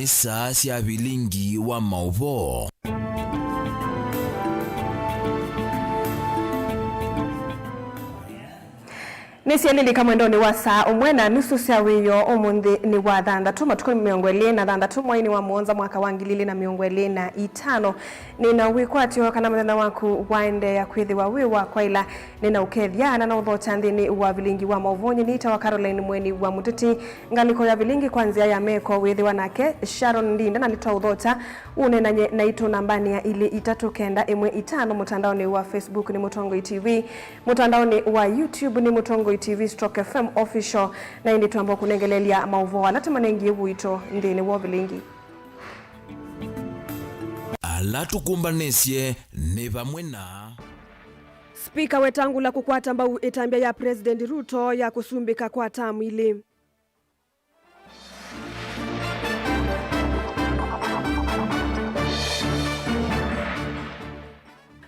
nisa cia bilingi wa mauvo. Nisialili kamwendoni wa saa umwe na nusu cia wiyo umuthi ni wa thanthatu matukuni miongo ili na thanthatu mwaini wa muonza mwaka wa 2025 nina wikwatio kana muthenya waku waende ya kwithiwa wi wa kwaila nina ukethiana na uthocha nthini wa bilingi wa mauvonyi nita wa Caroline Mweni wa Muteti ngaliko ya bilingi kwanzia ya meko withiwa nake Sharon Ndinda na nitwa uthocha unena na itu nambani ya ili 3915 mutandaoni wa Facebook ni Mutongoi TV, mutandaoni wa YouTube ni Mutongoi TV /FM official na indi tuambo kunengelelia mauvo alatima nengi wito ndini wa bilingi. Alatu kumbanesie ni vamwe na Spika Wetangula kukwata mbau itambia ya President Ruto ya kusumbika kwa tamu ili.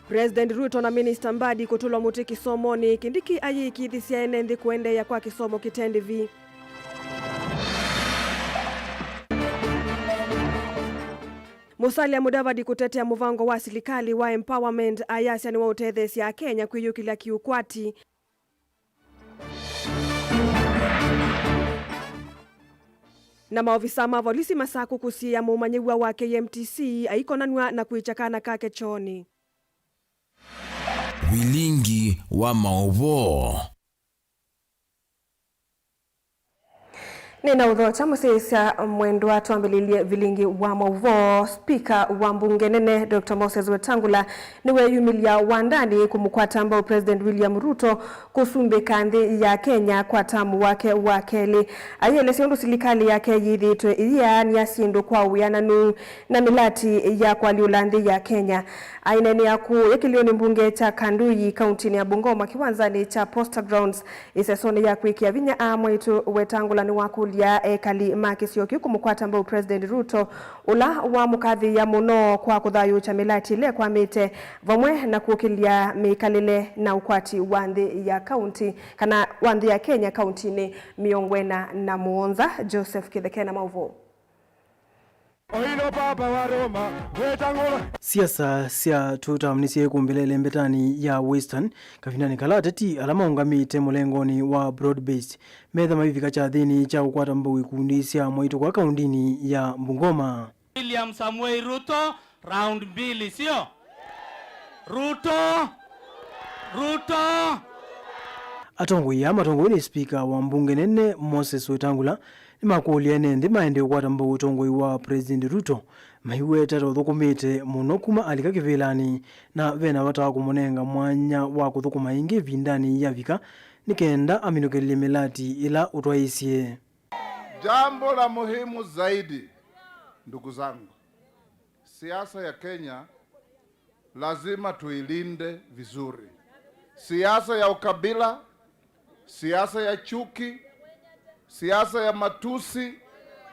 President Ruto na Minister Mbadi kutulo muti kisomoni kindiki ayi kithisia enendi kuende ya kwa kisomo kitendi vi. Musalia Mudavadi kutetea muvango wa serikali wa empowerment ayasya ni wa utethesia ya Kenya kwiyukilia kiukwati. Na maofisa mavolisi masaku kusia mumanyiwa wa KMTC aikonanwa na kuichakana kake choni. bilingi wa mauvo. Nina uthocha musisia mwendo wa tuambililie bilingi wa mauvo. Speaker wa mbunge nene Dr. Moses Wetangula niwe yumilia wandani kumukwata ambao President William Ruto kusumbika nthi ya Kenya kwa tamu wake wa keli. Ayele siondu silikali yake yithitwe iya ni asindu kwa uyananu na milati ya kwa liulanthi ya Kenya. Aineni yaku ekilioni mbunge cha Kanduyi kaunti ya Bungoma kiwanzani cha Posta Grounds isesoni ya kuikia vinya amwetu Wetangula ni wakulia ekali makisio kumukwata ambao President Ruto ula wa mukathi ya muno kwa kuthayu cha milati ile kwa mite vamwe na kukilia mikalile na ukwati wanthi ya kaunti kana wanthi ya Kenya kaunti ni Miongwena na Muonza. Joseph Kithekena mauvo. Oilo papa wa Roma Wetangula. Siasa sia tutamnisie kumbelele mbetani ya Western kafinani kalateti alama ungamite mulengoni wa broad-based metha mavivika cha dhini cha ukwata mbui kundisia mwaito kwa kaundini ya Bungoma. William Samuel Ruto round 2 sio? Ruto Atongo ya matongo ni speaker wa mbunge nene Moses Wetangula ni makulia nende maende ukwata mbui utongoi wa President Ruto maiwe tata uthukumite muno kuma alikakivilani na vena watawa kumonenga mwanya wa kuthukuma ingi vindani ya vika nikenda aminukelile milati ila utwaisie. Jambo la muhimu zaidi ndugu zangu, siasa ya Kenya lazima tuilinde vizuri. Siasa ya ukabila, siasa ya chuki, siasa ya matusi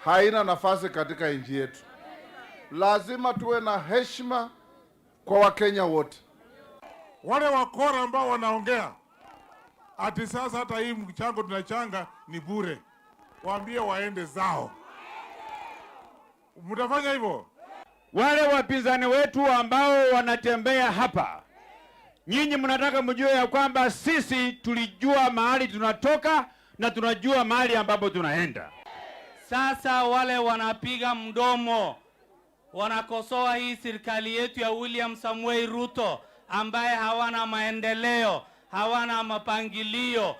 haina nafasi katika nchi yetu. Lazima tuwe na heshima kwa Wakenya wote. Wale wakora ambao wanaongea ati sasa hata hii mchango tunachanga ni bure, waambie waende zao. Mtafanya hivyo? Wale wapinzani wetu ambao wanatembea hapa, nyinyi mnataka mjue ya kwamba sisi tulijua mahali tunatoka na tunajua mahali ambapo tunaenda. Sasa wale wanapiga mdomo wanakosoa hii serikali yetu ya William Samuel Ruto ambaye hawana maendeleo, hawana mapangilio,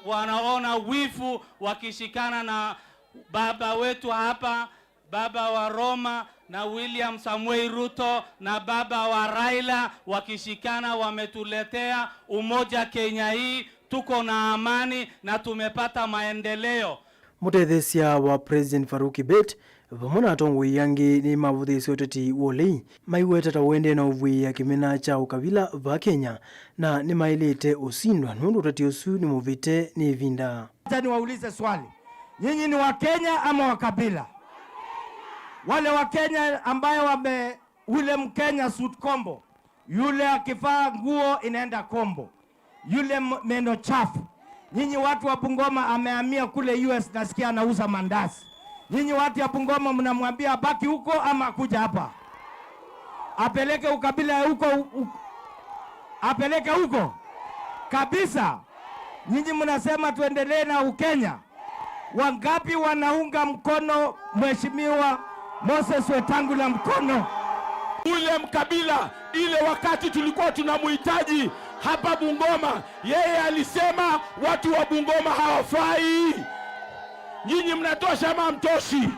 wanaona wifu wakishikana na baba wetu hapa, baba wa Roma na William Samuel Ruto na baba wa Raila wakishikana, wametuletea umoja Kenya hii, tuko na amani na tumepata maendeleo. Mutethesia wa President Faruki Bet vamona atongo yangi ni mavuthisi oteti wolei maiwe tata wende na uvui ya kimena cha ukabila va Kenya na ni mailete usindwa nundu utati usu ni muvite ni vinda. Ni waulize swali, nyinyi ni wa Kenya ama wa kabila? Wale wa Kenya ambayo ule Mkenya suit kombo, yule akivaa nguo inaenda kombo, yule meno chafu. Nyinyi watu wa Bungoma amehamia kule US, nasikia anauza mandazi. Nyinyi watu ya Bungoma mnamwambia baki huko ama kuja hapa? Apeleke ukabila huko, apeleke huko kabisa. Nyinyi mnasema tuendelee na Ukenya. Wangapi wanaunga mkono Mheshimiwa Moses Wetangula mkono? Ule mkabila ile wakati tulikuwa tunamhitaji hapa Bungoma, yeye alisema watu wa Bungoma hawafai. Nyinyi mnatosha ama mtoshi?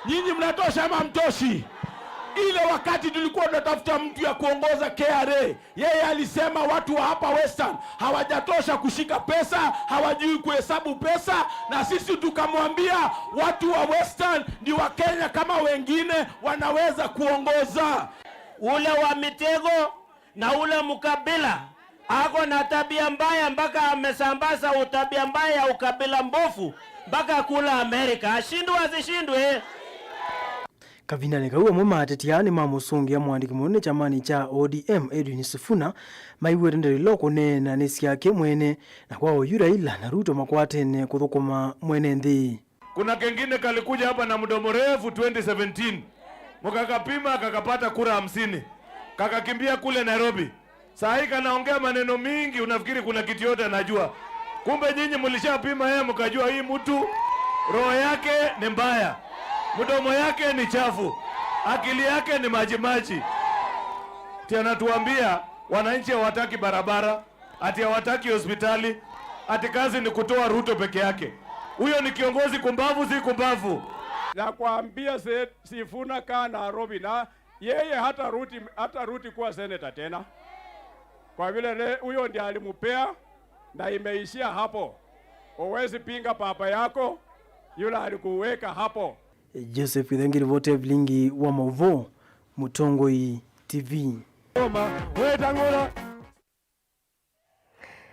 Nyinyi mnatosha ama mtoshi? Ile wakati tulikuwa tunatafuta mtu ya kuongoza KRA, yeye alisema watu wa hapa Western hawajatosha kushika pesa, hawajui kuhesabu pesa, na sisi tukamwambia watu wa Western ni wa Kenya kama wengine, wanaweza kuongoza. Ule wa mitego na ule mkabila ako na tabia mbaya, mpaka amesambaza utabia mbaya ya ukabila mbofu mpaka kula Amerika. Ashindwe asishindwe? Kavina nikaua mwema atetiani mamusungia mwandiki munene chamani cha ODM Edwin Sifuna maiwere nderilo kunena nesi yake mwene na kwao Raila na Ruto makwatene kuthukuma mwene nthi. Kuna kengine kalikuja hapa na mdomo refu 2017. Mkakapima kakapata kura 50. Kakakimbia kule Nairobi. Saa hii kanaongea maneno mingi, unafikiri kuna kitu yote anajua. Kumbe nyinyi mlishapima yeye mkajua hii mtu roho yake ni mbaya. Mdomo yake ni chafu. Akili yake ni majimaji. Tena tuambia wananchi hawataki barabara, ati hawataki hospitali, ati kazi ni kutoa Ruto peke yake. Huyo ni kiongozi kumbavu, si kumbavu. Na kuambia Sifuna kaa Nairobi, na yeye hata ruti kuwa senator tena. Kwa vile huyo ndiye alimupea na imeishia hapo. Uwezi pinga papa yako, yule alikuweka hapo. Joseph Idhangiri vote Vilingi wa Mauvo, Mutongoi TV.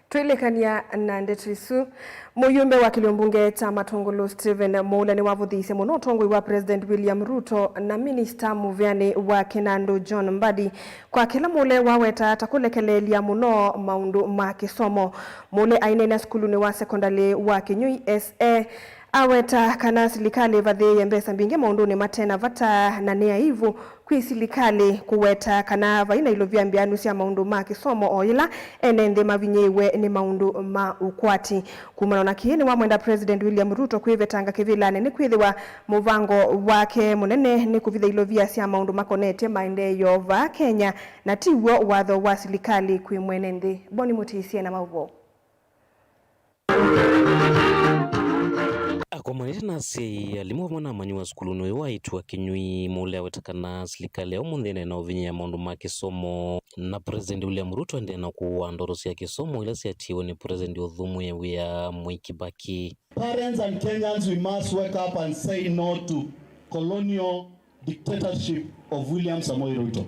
Twilekania na ndetrisu muyumbe wa kiliombunge cha Matongolo Stephen Moula ni wavuthise muno tongoi wa President William Ruto na Minister Muvyani wa Kinando John Mbadi kwa kila mule waweta takulekelelia muno maundu ma kisomo. Mule ainena skuluni wa sekondari wa Kinyui SA aweta kana silikali vadhe yembesa mbinge maunduni matena vata na nea hivu kui silikali kuweta kana vaina ilo vyambianu siya maundu ma kisomo oila enende mavinyewe ni maundu ma ukwati. Kumano na kihini wa mwenda President William Ruto kuivetanga kivila ni kuithiwa muvango wake munene ni kuvitha ilo vya siya maundu makonete maendeyo va Kenya na tiwo wadho wa silikali kui mwenende. Boni mutisie na mauvo. Akomanite nasi alimu mwana manyua skulunu waitwa Kinyui Moula wetakana silikali ya umunthine na uvinye ya maundu ma kisomo na President William Ruto ende na kuwa ndorosi ya kisomo ila siatiwe ni President Udhumu ya Mwai Kibaki. Parents and Kenyans, we must wake up and say no to colonial dictatorship of William Samoei Ruto.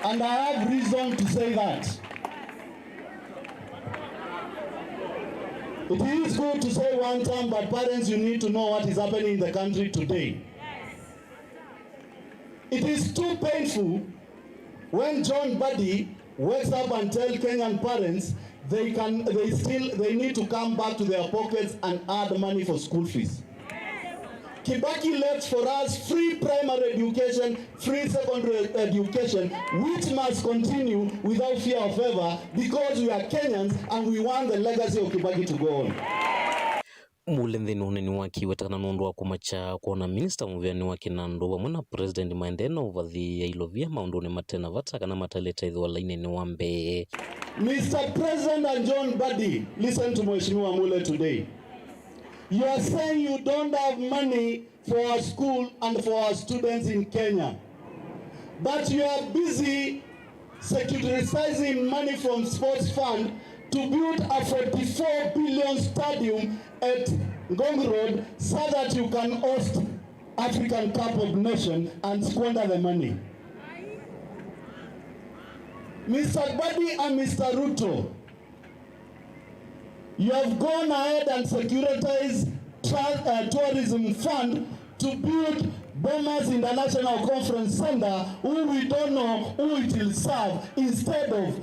And I have reason to say that. It is good to say one time, but parents, you need to know what is happening in the country today. It is too painful when John Mbadi wakes up and tells Kenyan parents they need to come back to their pockets and add money for school fees. Kibaki left for us free primary education, free secondary education, which must continue without fear of ever because we are Kenyans and we want the legacy of Kibaki to go on. Mulenthi nuneni waki wetakana nundu wa kumacha kuona Minister Muvyani wa Kinando wa mwana President maendeno vathi ya ilovia maunduni matena vata kana mataleta idhuwa laine ni wambe. Mr. President and John Mbadi, listen to Mheshimiwa Mule today. You are saying you don't have money for our school and for our students in Kenya. But you are busy securitizing money from sports fund to build a 44 billion stadium at Ngong Road so that you can host African Cup of Nations and squander the money. Mr. Mbadi and Mr. Ruto, you have gone ahead and securitized tourism fund to build Bomas International Conference Center, who we don't know who it will serve, instead of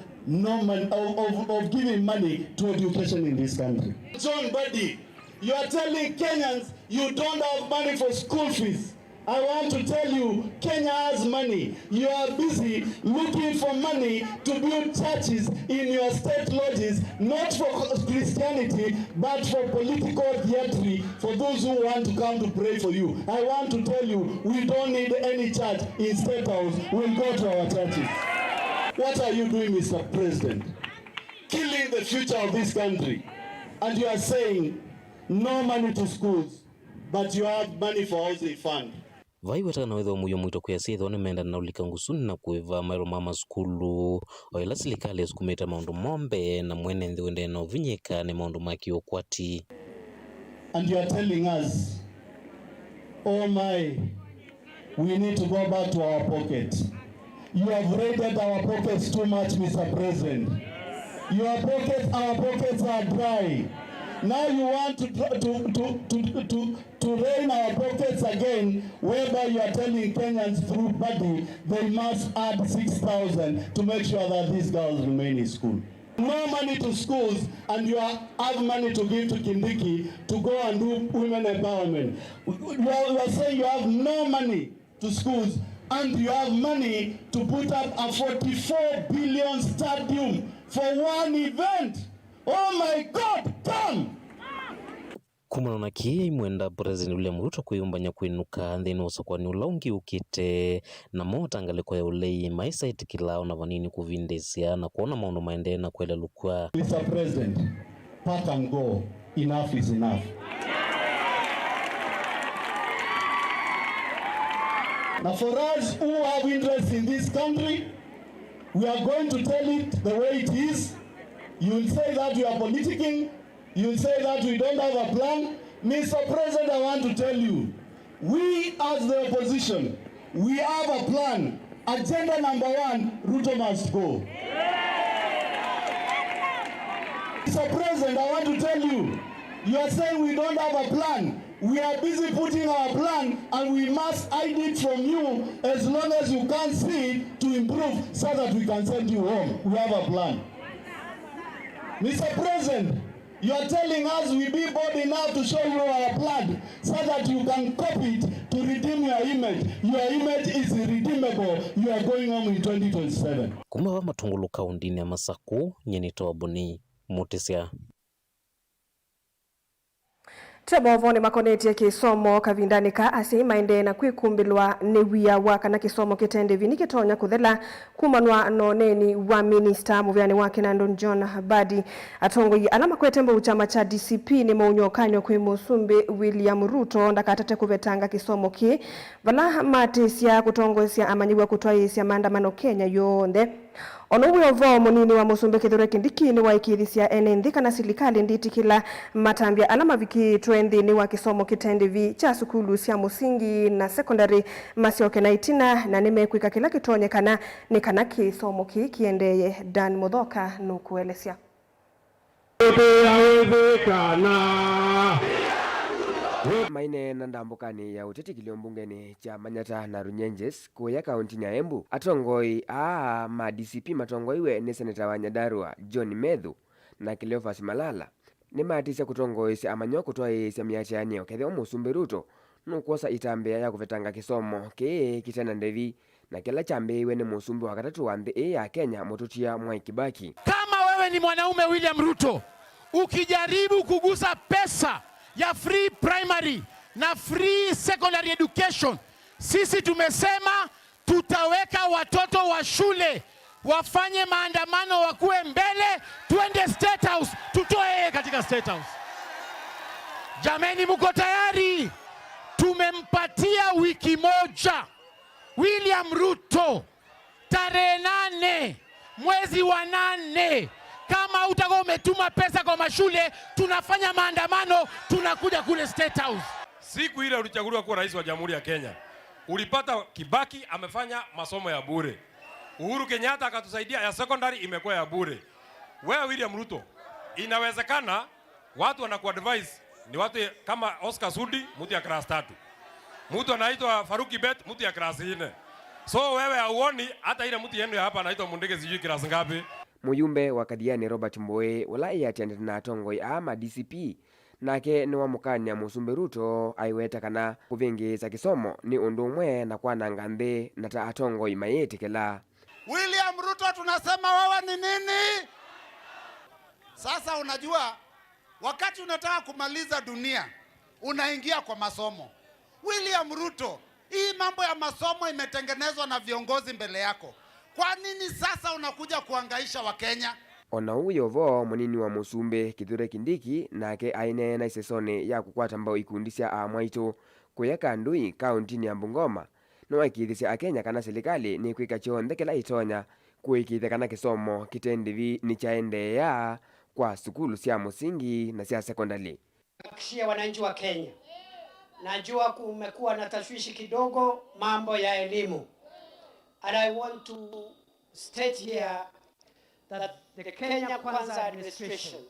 giving money to education in this country. John Mbadi, You are telling Kenyans you don't have money for school fees. I want to tell you, Kenya has money. You are busy looking for money to build churches in your state lodges, not for Christianity, but for political theatre, for those who want to come to pray for you. I want to tell you, we don't need any church in State House. We'll go to our churches. What are you doing, Mr. President? Killing the future of this country. And you are saying, no money to schools, but you have money for housing fund. Vai weta na wetho muyo mwito kwa sitho ni menda na ulika ngusuni na kuiva mairo mama skulu o ila silikali sukumeta maundu mombe na mwene ndiwende na uvinyeka ni maundu maki okwati. And you are telling us, oh my, we need to go back to our pocket. You have raided our pockets too much, Mr. President. Our pockets are dry. Now you want to rain our pockets again, whereby you are telling Kenyans through Badi they must add 6,000 to make sure that these girls remain in school. No money to schools, and you have money to give to Kindiki to go and do women empowerment. You are saying you have no money to schools, and you have money to put up a 44 billion stadium for one event. Oh my God, come! Kumana na kia mwenda President William Ruto kuyumbanya kuinuka nthini usakwani ulaungi ukite na motangale kwa ya ulei maisa itikilao na vanini kuvindesia na kuona maundu maende na kuela lukua. Mr. President, pack and go. Enough is enough. Now for us who have interest in this country, we are going to tell it the way it is. You will say that we are politicking. You will say that we don't have a plan. Mr. President, I want to tell you, we as the opposition, we have a plan. Agenda number 1, Ruto must go. Mr. President, I want to tell you, you are saying we don't have a plan. We are busy putting our plan, and we must hide it from you as long as you can't see it to improve so that we can send you home. We have a plan. Mr. President, you are telling us we be bold enough to show you our plan so that you can copy it to redeem your image. Your image is irredeemable. You are going home in 2027. Kuma wa matungulu kaundini ya Masaku, nyenito wabuni, Mutesia. Tebovo ni makoneti ya kisomo kavindani ka asi maende na kwikumbilwa ni wia waka na kisomo kitende vinikitonya kuthela kumanwa noneni wa minister muvyani wake na Ndon John Badi atongo yi alama kwetembo uchama cha DCP ni maunyokanyo kwe Musumbi William Ruto ndakatate kuvetanga kisomo ki vala matesia kutongosia amanyiwa kutwaisia maandamano Kenya yonde. Onowe ovo munini wa Musumbi Kithure Kindiki ni waikithisia enendhika na silikali nditi kila matambia alama viki twendi ni wa kisomo kitende vi cha sukulu sia musingi na secondary masioke na itina na nimekuika kila kitonyekana ni kana kisomo kiendeye Dan Mudhoka nukuelesia. Maine na ndambukani ya uteti kiliombungeni cha Manyata na Runyenjes kuya kaunti ya Embu atongoi ma DCP matongoiwe ni seneta wa Nyandarua John Medhu na Cleophas Malala ni matisa kutongoisi amanyo kutoa miachani okethio Musumbi Ruto nukosa itambea ya kuvetanga kisomo kitana ndevi na kila chambiwe ni Musumbi wa katatu wa nthi ya Kenya Mututia Mwai Kibaki. Kama wewe ni mwanaume William Ruto ukijaribu kugusa pesa ya free primary na free secondary education, sisi tumesema tutaweka watoto wa shule wafanye maandamano wakuwe mbele, tuende State House, tutoe katika State House. Jameni, mko tayari? Tumempatia wiki moja William Ruto, tarehe 8 mwezi wa 8. Kama utakuwa umetuma pesa kwa mashule, tunafanya maandamano, tunakuja kule State House. Siku ile ulichaguliwa kuwa rais wa Jamhuri ya Kenya, ulipata Kibaki amefanya masomo ya bure. Uhuru Kenyatta akatusaidia ya secondary imekuwa ya bure. Wewe William Ruto, inawezekana watu wanakuadvise ni watu kama Oscar Sudi, mtu ya class 3. Mtu anaitwa Faruki Bet, mtu ya class 4. So wewe hauoni hata ile mtu yenu hapa anaitwa Mundege sijui class ngapi. Muyumbe wa Kadiani Robert Mbowe wala yatiandana na tongoi ama DCP nake ni wamukania Musumbi Ruto aiweta kana kuvingiza kisomo ni undu umwe na kwananga nthi na ta atongoi mayitikila. William Ruto tunasema wewe ni nini? Sasa unajua wakati unataka kumaliza dunia unaingia kwa masomo. William Ruto, hii mambo ya masomo imetengenezwa na viongozi mbele yako. Kwa nini sasa unakuja kuangaisha Wakenya? Ona uyo vo munini wa Musumbi Kithure Kindiki nake aine na isesone ya kukwata mbao ikundi cia amwaitu kuyaka ndui kauntini ya Bungoma no akithisia akenya kana serikali ni kwika chonthe kila itonya kuikithe kana kisomo kitendivi ni chaendeea kwa sukulu cia musingi na cia sekondari. Kishia wananchi wa Kenya, najua kumekuwa na tashwishi kidogo mambo ya elimu, and I want to state here that the Kenya Kwanza administration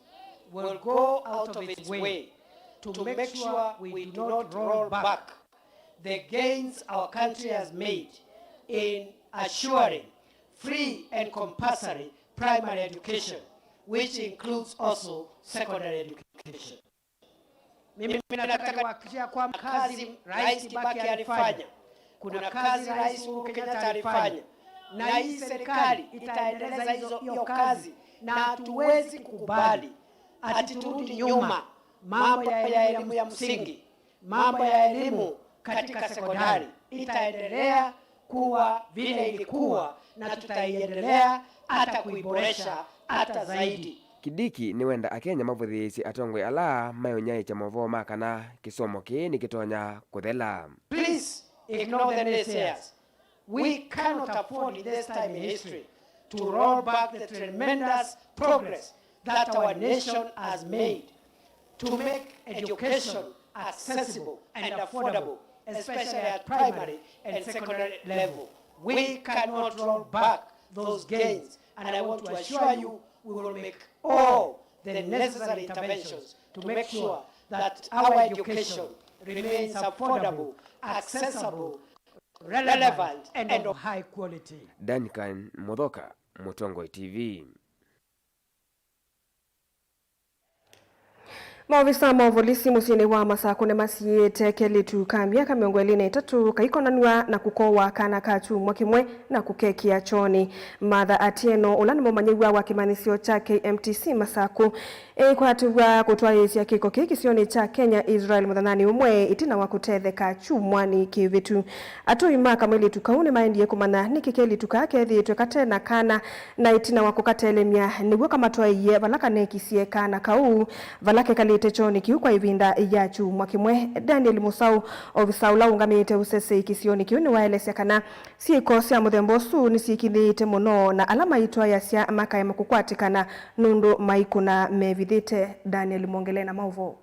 will go out of its way to make sure we do not roll back the gains our country has made in assuring free and compulsory primary education, which includes also secondary education. Mimi nataka kuhakikisha kwamba kazi Rais Kibaki alifanya, kuna kazi Rais Uhuru Kenyatta alifanya, na hii serikali itaendeleza hiyo kazi, na hatuwezi kukubali ati turudi nyuma mambo ya elimu ya msingi, mambo ya elimu katika sekondari. Itaendelea kuwa vile ilikuwa na tutaiendelea hata kuiboresha hata zaidi. Kindiki ni wenda akenya mavuthisi atongwe ala mayonyai cha mavoma kana kisomo kini kitonya kuthela. Please ignore the naysayers. We cannot afford in this time in history to roll back the tremendous progress that our nation has made to make education accessible and affordable, especially at primary and secondary level. We cannot roll back those gains, and I want to assure you we will make all the necessary interventions to make sure that our education remains affordable, accessible, relevant, and of high quality. Duncan Muthoka, Mutongoi TV. Maofisa ma polisi musini wa Masakune masiete kelitu ka miaka 23 kaikonanwa na kukowa kana kachu mwakimwe na kukekia choni. Martha Atieno ulani momanyiwa wa kimanisio cha KMTC Masaku kwatuwa kutwa yesia kiko kisioni cha Kenya Israel mudhanani umwe itina wa kutetheka chumwani kivitu. Atoi maka mwili tukaune maendie kumana nikikeli tukakethi tuekate na kana na itina wa kukatelemia niwe kama toye valaka nekisie kana kau valake kalite choni kiukwa ivinda yachu mwakimwe. Daniel Musau ofisa ulaungamite usese kisioni kiuni waelesya kana siiko sia muthembosu nisikithite muno na alama itwa ya sia maka makukwatikana nundu maikuna mevithite. Daniel Mongele na mauvo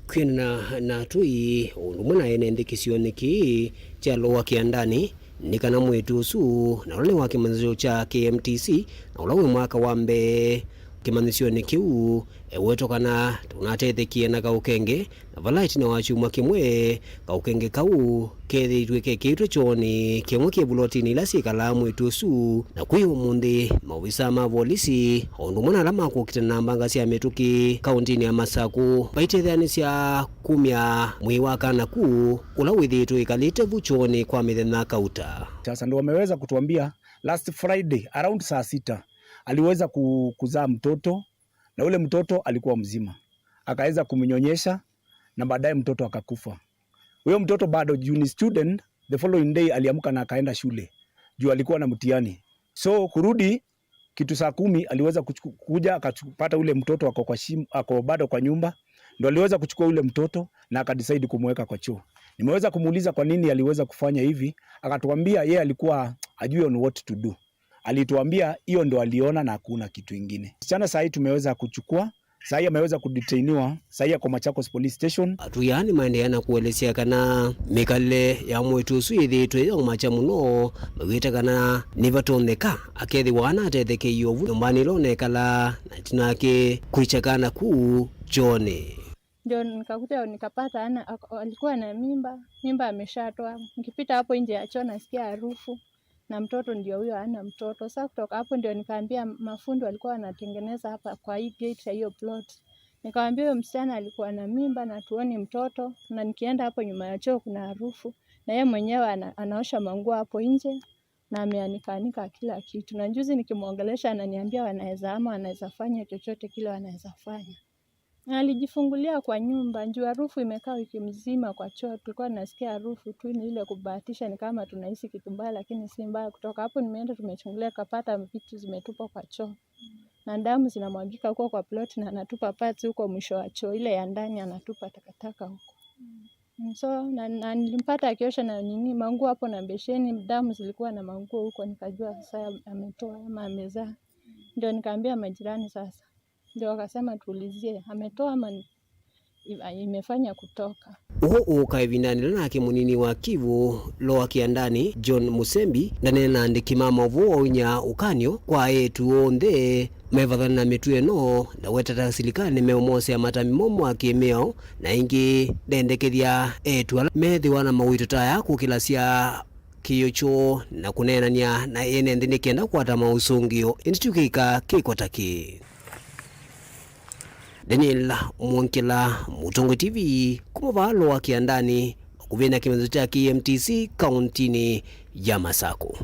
kwina na tui undumuna ene ndikisioni ki cha lowa kiandani nikana mwetu su na ule wa kimanzio cha KMTC na ulawe mwaka wambe kimanisioni kiu ewetokana tunatethekie na kaukenge na valaiti na wachumwa kimwe kaukenge kau kethi tweke kitu choni kimwe kibulotini ila sikala mwetu su na kwi umundi mawisa ma polisi ondumwana alama kukitana mbanga cia mituki kauntini ya Masaku baitethani cia kumya mwiwa kana ku ula withitwe ikalite buchoni kwa mithenya kauta. Sasa ndio wameweza kutuambia last Friday around saa 6 aliweza kuzaa mtoto na ule mtoto alikuwa mzima. Akaweza kumnyonyesha na baadaye mtoto akakufa. Huyo mtoto bado junior student, the following day aliamka na akaenda shule. Juu alikuwa na mtihani. So kurudi kitu saa 10 aliweza kuja akapata ule mtoto ako bado kwa nyumba. Ndio aliweza kuchukua ule mtoto na akadecide kumweka kwa choo. Nimeweza kumuuliza kwa nini aliweza kufanya hivi, akatuambia yeye alikuwa ajue on what to do. Alituambia hiyo ndo aliona na hakuna kitu kingine. Msichana sasa tumeweza kuchukua, sasa ameweza kudetainiwa, sasa kwa Machakos Police Station. Atuyani maendeana kuelezea kana mikale ya mwetu suithitwe yo macha muno magwita kana nivatondeka akethi wana atetheke yovu nyumbani lonekala na tinake kuichakana ku Jone. Ndio nikakuta nikapata alikuwa na mimba ameshatoa. Nikipita hapo nje ya choo nasikia harufu na mtoto ndio huyo ana mtoto. Sasa kutoka hapo ndio nikaambia mafundi walikuwa wanatengeneza hapa kwa hii gate ya hiyo plot. Nikamwambia huyo msichana alikuwa na mimba na tuoni mtoto, na nikienda hapo nyuma ya choo kuna harufu, na yeye mwenyewe anaosha manguo hapo nje na ameanika kila kitu. Na juzi nikimwongelesha ananiambia wanaweza fanya chochote kile wanaweza fanya. Na alijifungulia kwa nyumba, juu harufu imekaa wiki mzima kwa choo. Tulikuwa tunasikia harufu tu, ni ile kubahatisha, ni kama tunahisi kitu mbaya lakini si mbaya. Kutoka hapo nimeenda tumechungulia, kapata vitu zimetupwa kwa choo. Na damu zinamwagika huko kwa plot, na anatupa parts huko mwisho wa choo, ile ya ndani anatupa takataka huko. So na nilimpata akiosha na manguo hapo na besheni, damu zilikuwa na manguo huko, nikajua sasa ametoa ama amezaa. Ndio nikaambia majirani sasa. Ndio wakasema tuulizie ametoa ama imefanya kutoka. Ukaevindanira nake munini wa Kivu Loa Kiandani John Musembi ndanena ndikimama vonya ukanyo kwa etu onde mevathana na mitu eno na wetata silikani meomose matami momo akimeo na ingi ndendekethia etu methiwa na mawito taya kukilasia kiyocho na kunenania na ene ndini kienda kwata mausungio institukika kikwataki. Daniel Mwankela, Mutongo TV, kumava Loa Kiandani, kuvena kimenzo cha KMTC kauntini ya Masako.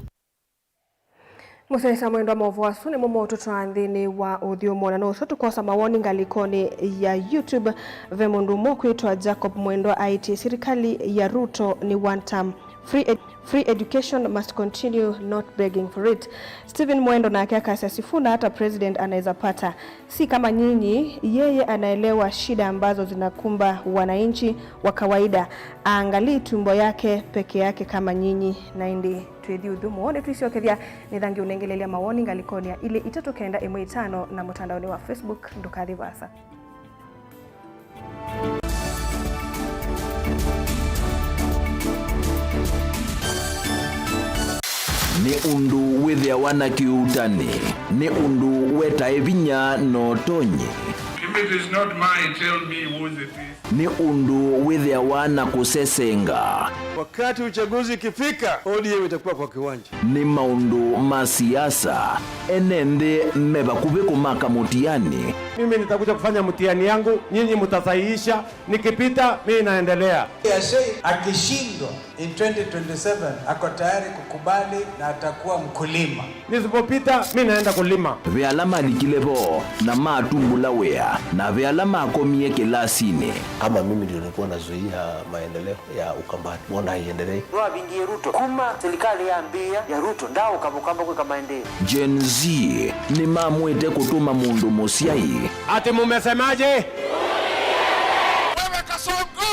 Musesa mwendo mauvua sune mumo tutuandhini wa udhiumo na nusu tukosa mawoni ngalikoni ya YouTube vemundu mokuitwa Jacob Mwendo IT serikali ya Ruto ni one term free education must continue not begging for it. Stephen Mwendo na akiaka Sifuna hata president anaweza pata. Si kama nyinyi, yeye anaelewa shida ambazo zinakumba wananchi wa kawaida. Angali tumbo yake peke yake kama nyinyi na indi tuedhi udhumu. One tuisio kethia nidhangi unengelelia mawoni ngalikoni ya ili itatokenda M5 na mutandaoni wa Facebook ndukadhi vasa. Ni undu withia wana kiutani. Ni undu weta evinya no tonyi. If it is not mine, tell me whose it is. Ni undu withia wana kusesenga. Wakati uchaguzi ikifika, ODM itakuwa kwa kiwanja. Ni maundu masiasa. Enende meba kubiku maka mutiani. Mimi nitakuja kufanya mtihani yangu, nyinyi mtasahihisha, nikipita mimi naendelea. Akishindwa in 2027 ako tayari kukubali na atakuwa mkulima. Nisipopita mimi naenda kulima. Vealama likilevo na matumbula wea na vealama akomie kilasini. Kama mimi ndio nilikuwa nazuia maendeleo ya Ukambani, mbona haiendelee? Roa bingi Ruto kuma serikali ya ambia ya Ruto ndao kabukamba kwa maendeleo. Gen Z ni mamwete kutuma mundu mosiai. Ati mumesemaje? Wewe Kasongo!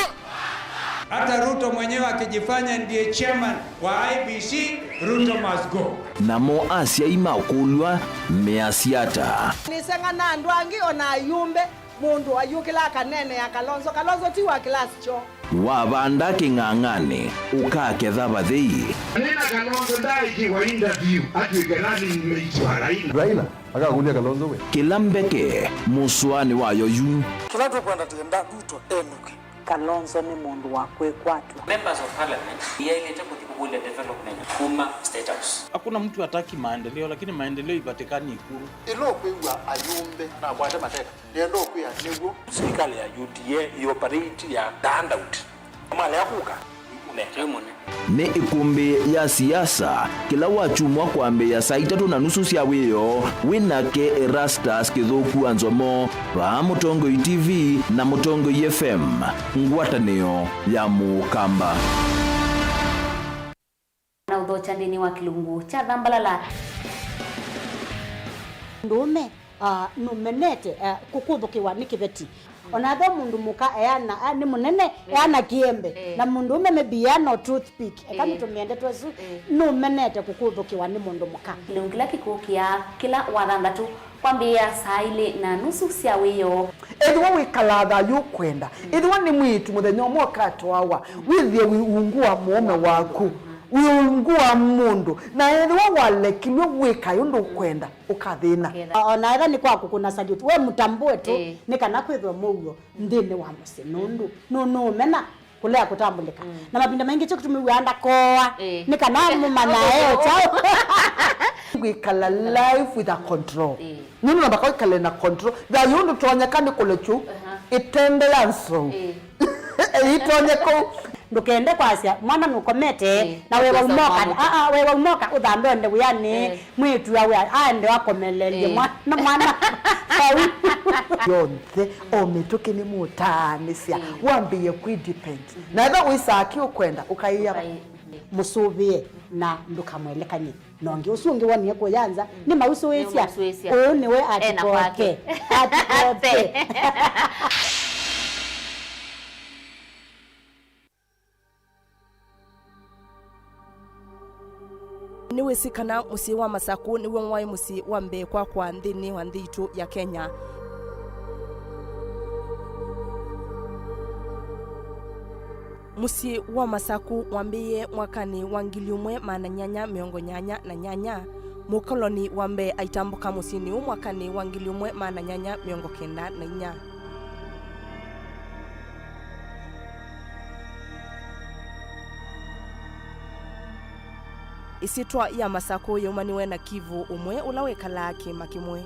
Hata Ruto mwenyewe akijifanya ndiye chairman wa IBC, Ruto must go. Namo Asia imakulwa measiata. Nisenga na andwangi ona yumbe mundu ayukila kanene ya Kalonzo tiwa class cho. Wabanda kingangane ukaketha bathei. Nina Kalonzo dai kiwa interview ati gerani nimeitwa Raila akakulia Kalonzo we. Kilambeke muswani wayo yu. Tunato kwenda tenda Ruto enuke. Kalonzo ni mundu wakwe kwatu. Members of parliament yeye kule development kuma state house. Hakuna mtu hataki maendeleo, lakini maendeleo ipatikani Ikulu. Ilo kwewa ayumbe na bwate mateka. Ndio kuya nigo Serikali ya UDA operate ya handout. Mali yakuka. Ne ikumbi ya siasa kila wachumwa kwambe ya saa 3:30 cia wiyo winake Erastus Kithuku Anzomo wa Mutongo TV na Mutongo FM ngwatanio ya Mukamba na udhocha ndini wa kilungu cha Dhambalala ndume numenete kukuthukiwa ni kibeti onatho mundu muka eana ni munene eana kiembe na mundu ume mebia no toothpick ekamitumende twesu numenete kukuthukiwa ni mundu muka kila kikukia kila wathandatu kwambia saa 2:30 cia wiyo edwa wikalatha yukwenda edwa ni mwitu muthenya umwe katwawa withie wiungua muome waku wiungua mundu na edwa walekilwe wika yundu kwenda ukathina ona etha ni kwaku kuna salute we mutambue tu ni kana kwithwa mugo ndini wa musinundu no mena kulea kutambulika na mapinda mengi cyo kutumiwa anda koa ni kana mumana chao Gwikala life with a control. Nini nabaka wikala na control. Da yundu tuwanyakani kulechu. Itende lanso. Itonyeko. Ndukende kwasya mwana nukomete na wewe umoka wewe umoka udhambe nde uyani mwitu yawe ande wakomelele mwana yonze ometoke ni mutanisia wambiye kwidepend na eba wisaki ukwenda ukaiya musubie na ndukamwelekanye nonge usungi wani yako yanza ni mausu wesia niwe atikoke niwe sikana musi wa Masaku niwe mwai musi wa mbekwa kwa nthini wa nthitu ya Kenya. Musi wa Masaku wambiye mwakani wa 1888 mukoloni wambe aitambuka musini mwakani wa 1894. Isitwa ya Masaku yomaniwe na Kivu umwe ulawekala kima kimwe.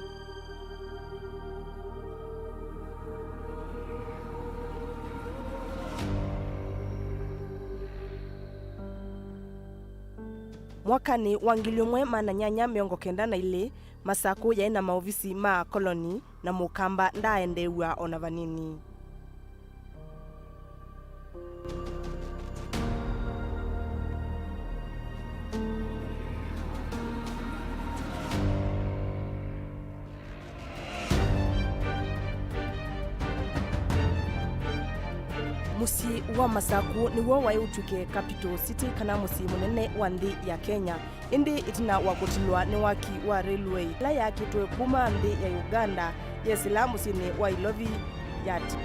Mwakani wa 1892 Masaku yaina maofisi ma koloni na mukamba ndaendewa ona vanini. Musi wa Masaku ni wo wa utuke capital city kana musi munene wa nthi ya Kenya. Indi itina wakutilwa ni waki wa railway la yake tuwe kuma nthi ya Uganda yesila musini wa Ilovi yati.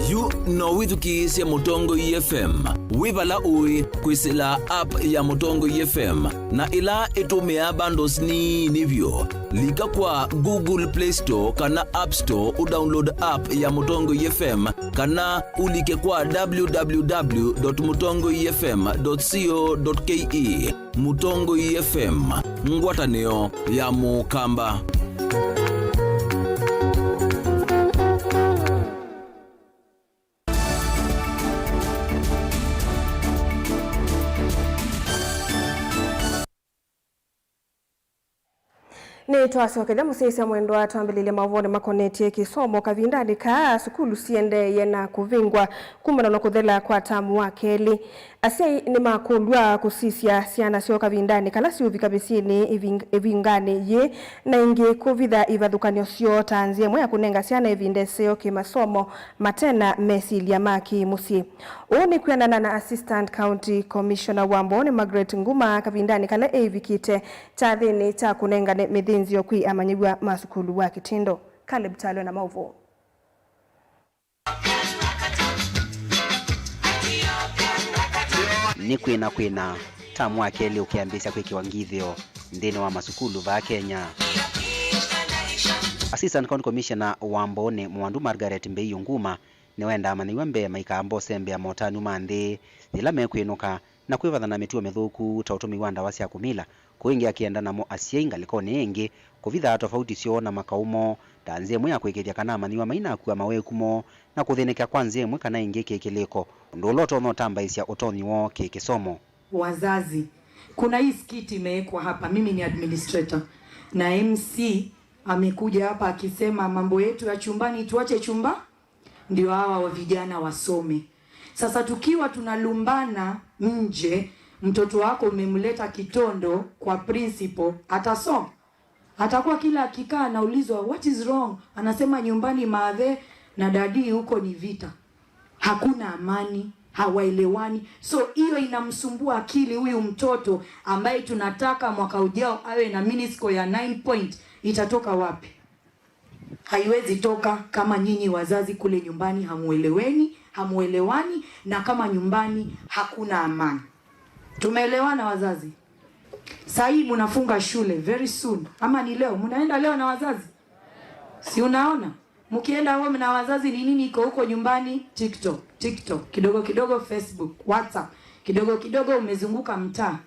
You know withukisya Mutongo FM. Wibala ui kwisila app ya Mutongo FM na ila itumia bundles ni nivyo. Lika kwa Google Play Store kana App Store udownload app ya Mutongo FM kana ulike kwa www.mutongoefm.co.ke. Mutongo FM, ngwataneo ya mukamba. Ni twasokele musisi mwendo atwambilile mavone makoneti kisomo kavindani ka sukulu siende yena kuvingwa kumana no kuthela kwa tamu wakeli asai ni makulwa kusisia siana sio kavindani kala si uvikabisini ivingane ye na ingi kuvitha ivadhukanio sio tanzie mwe kunenga siana ivinde sio kimasomo matena mesilia maki musi oni kuendana na Assistant County Commissioner Wambone Margaret Nguma kavindani kala evikite chathini cha kunenga ne midhinzio kwi amanyigwa masukulu wa kitindo. Caleb Talo na mauvo. Ni kwina tamu akeli ukiambisa kwa kiwangithio ndini wa masukulu va Kenya. Assistant County Commissioner Wambone Mwandu Margaret Mbeyu Nguma ni wenda amaniwe mbe maikambo sembe ya motanu mande ila mekwinuka na kwivathana mituo mithuku ta utumi wa ndawa cia kumila kuingia kiendana mo asienga likoni ingi kuvitha tofauti sio na makaumo tanzie mwe akwikithia kana amaniwa maina kuwa mawekumo na kuthinika kwanzie mwe kana ingi kikiliko ndoloto no tambaisya utoni wo kikisomo. Wazazi, kuna hii skiti imewekwa hapa, mimi ni administrator na MC amekuja hapa akisema mambo yetu ya chumbani tuache chumba ndio hawa wa vijana wasome. Sasa tukiwa tunalumbana nje, mtoto wako umemleta kitondo kwa principal, atasoma. Atakuwa kila akikaa anaulizwa what is wrong, anasema nyumbani maadhe na dadi huko ni vita. Hakuna amani, hawaelewani. So hiyo inamsumbua akili huyu mtoto ambaye tunataka mwaka ujao awe na miniscore ya 9 point. Itatoka wapi? Haiwezi toka kama nyinyi wazazi kule nyumbani hamuelewani na kama nyumbani hakuna amani. Tumeelewana wazazi? Sasa hii mnafunga shule very soon. Ama ni leo? Mnaenda leo na wazazi? Si unaona? Mkienda home na wazazi ni nini iko huko nyumbani? TikTok, kidogo kidogo Facebook, WhatsApp, kidogo kidogo umezunguka mtaa.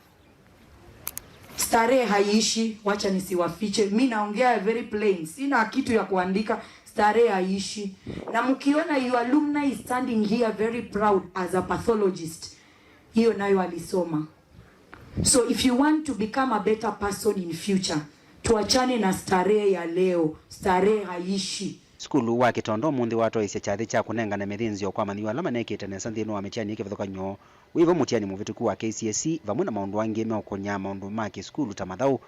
Starehe haiishi, wacha nisiwafiche. Mimi naongea very plain. Sina kitu ya kuandika, starehe haiishi. Na mkiona your alumni is standing here very proud as a pathologist, hiyo nayo alisoma. So if you want to become a better person in future, tuachane na starehe ya leo. Starehe haiishi. Skulu wa Kitondo mundi watu ise chathi cha kunengana methinzio kwa maniwa alama nekite nesa nthino wa michani ikivithukanyo wivo mutiani muvituku wa KCSE vamwe na maundu angi meukonya maundu ma skulu ta mathau.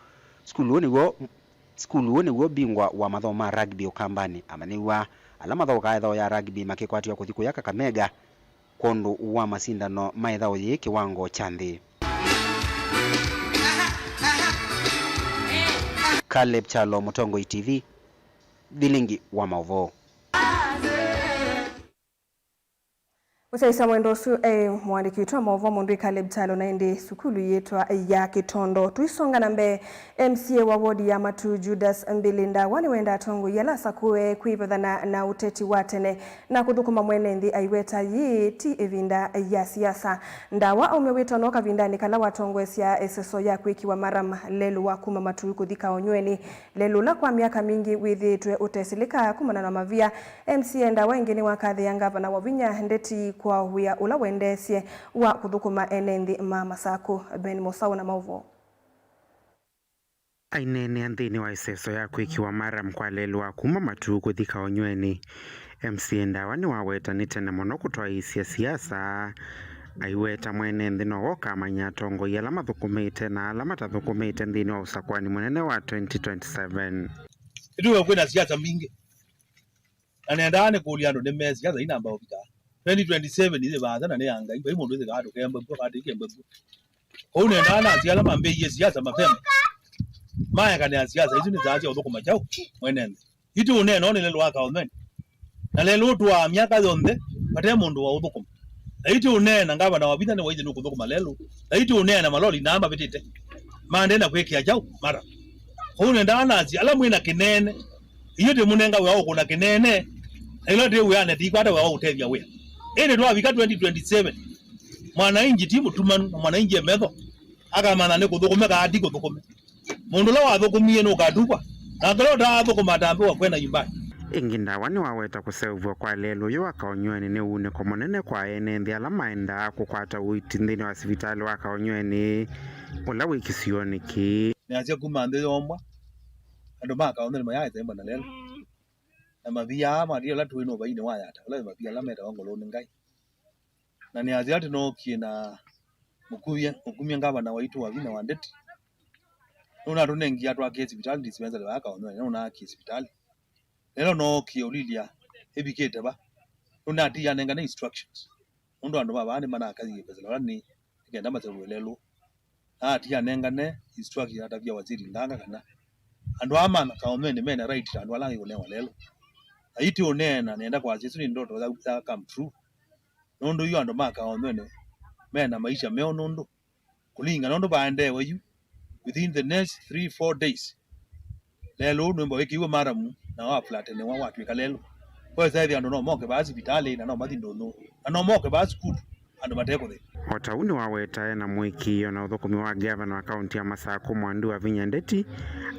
Skulu niguo bingwa wa mathau ma rugby ukambani amaniwa alama thau kaithao ya rugby makikwatio kuthiku ya Kakamega kondu wa masindano maithao yi kiwango cha nthi. Caleb Chalo, Mutongo ITV, Vilingi wa Mauvo. Usaisa mwendo su mwandiki wetu wa Mauvo Mundu Caleb Chalo na ende sukulu yetwa ya Kitondo. Tuisonga nambe MCA wa wodi ya Matu Judas Mbilinda wani wenda tongu yala sakue kuibadhana na uteti watene na kudukuma mwenendi aiweta yi ti evinda ya siasa. Ndawa umeweta noka vindani kala watongu esia eseso ya kuikiwa maram lelu wa kuma Matu kudhika onyweni. Lelu la kwa miaka mingi withi tue utesilika kumana na mavia. MCA ndawa ingeni wakadhi ya ngavana wavinya ndeti kwa huya ula wendesie wa kudhukuma enendi mama sako Ben Mosau na Mauvo. Ainene anthini wa iseso ya kuikiwa mara mkwalelu wa kuma Matu kuthika onyweni. MCA ndawa ni waweta nitene mono kutoa isia siasa aiweta mwene nthino woka manyatongo yala mathukumite na alama tathukumite nthini wa usakwani munene wa 2027. Ituwe kwena siasa mingi anendane kuliando ni mesi siasa ina ambao vita 2027 ile baadha na neanga ibo imo ndeze gado kemba kwa kati kemba kwa unendana siasa mambe ye siasa mapema maya kana siasa hizo ni zaje odoko majao mwenende itu unene one lelo waka omen na lelo tu wa miaka yonde pate mundu wa odoko itu unene ngaba na wabita ne waije nuko doko lelo itu unene maloli namba bitite mande na kwekia jao mara kwa unendana siasa mwina kinene iyo de munenga wao kuna kinene ilo de uyane dikwata wao utevya we ene ndo abika 2027 mwananchi timu tumanu mwananchi emetho akamana ne kuthukuma ka adiko thukuma mundu lawa thukumie no kadukwa na ngalo da thukuma tambe wa kwena nyumbani. Inginda wani waweta kusevwa kwa lelo yo akaonyweni ne une ko monene kwa ene ndi alama enda kukwata uitindini wa sivitali wa akaonyweni ula wikisioni ki ne asia kuma ande yomwa ando maka onde maya temba na lelo na mavia ma dio la tuino baine wa yata la mavia la meta wango lo ngai na ni asia tino kina mukumye ngaba na waitu wa vina wa ndeti una tunengi atwa ke hospitali dispensa le waka onwe una ke hospitali lelo no ki olilia ebikete ba una ti yanenga na instructions ndo ando baba ane mana akazi yepeza lani igenda mazelo lelo ti yanenga ne instruction atavya waziri ndanga kana ando amana kaomene mena right ando alangi kulewa lelo aiti onena nenda kwa Yesu ni ndoto za come true nondo yu ando maka omene mena maisha meo nondo kulinga nondo baende weyu within the next 3-4 days lelo ndo mbaweki iwe maramu na wa flatene wa watu kalelo kwa sababu ando no moke basi vitale na no mathindo no no moke basi kutu ando mateko the Watauni waweta na mwiki na uthukumi wa gavana wa kaunti ya Masako Mwandu wa Vinyandeti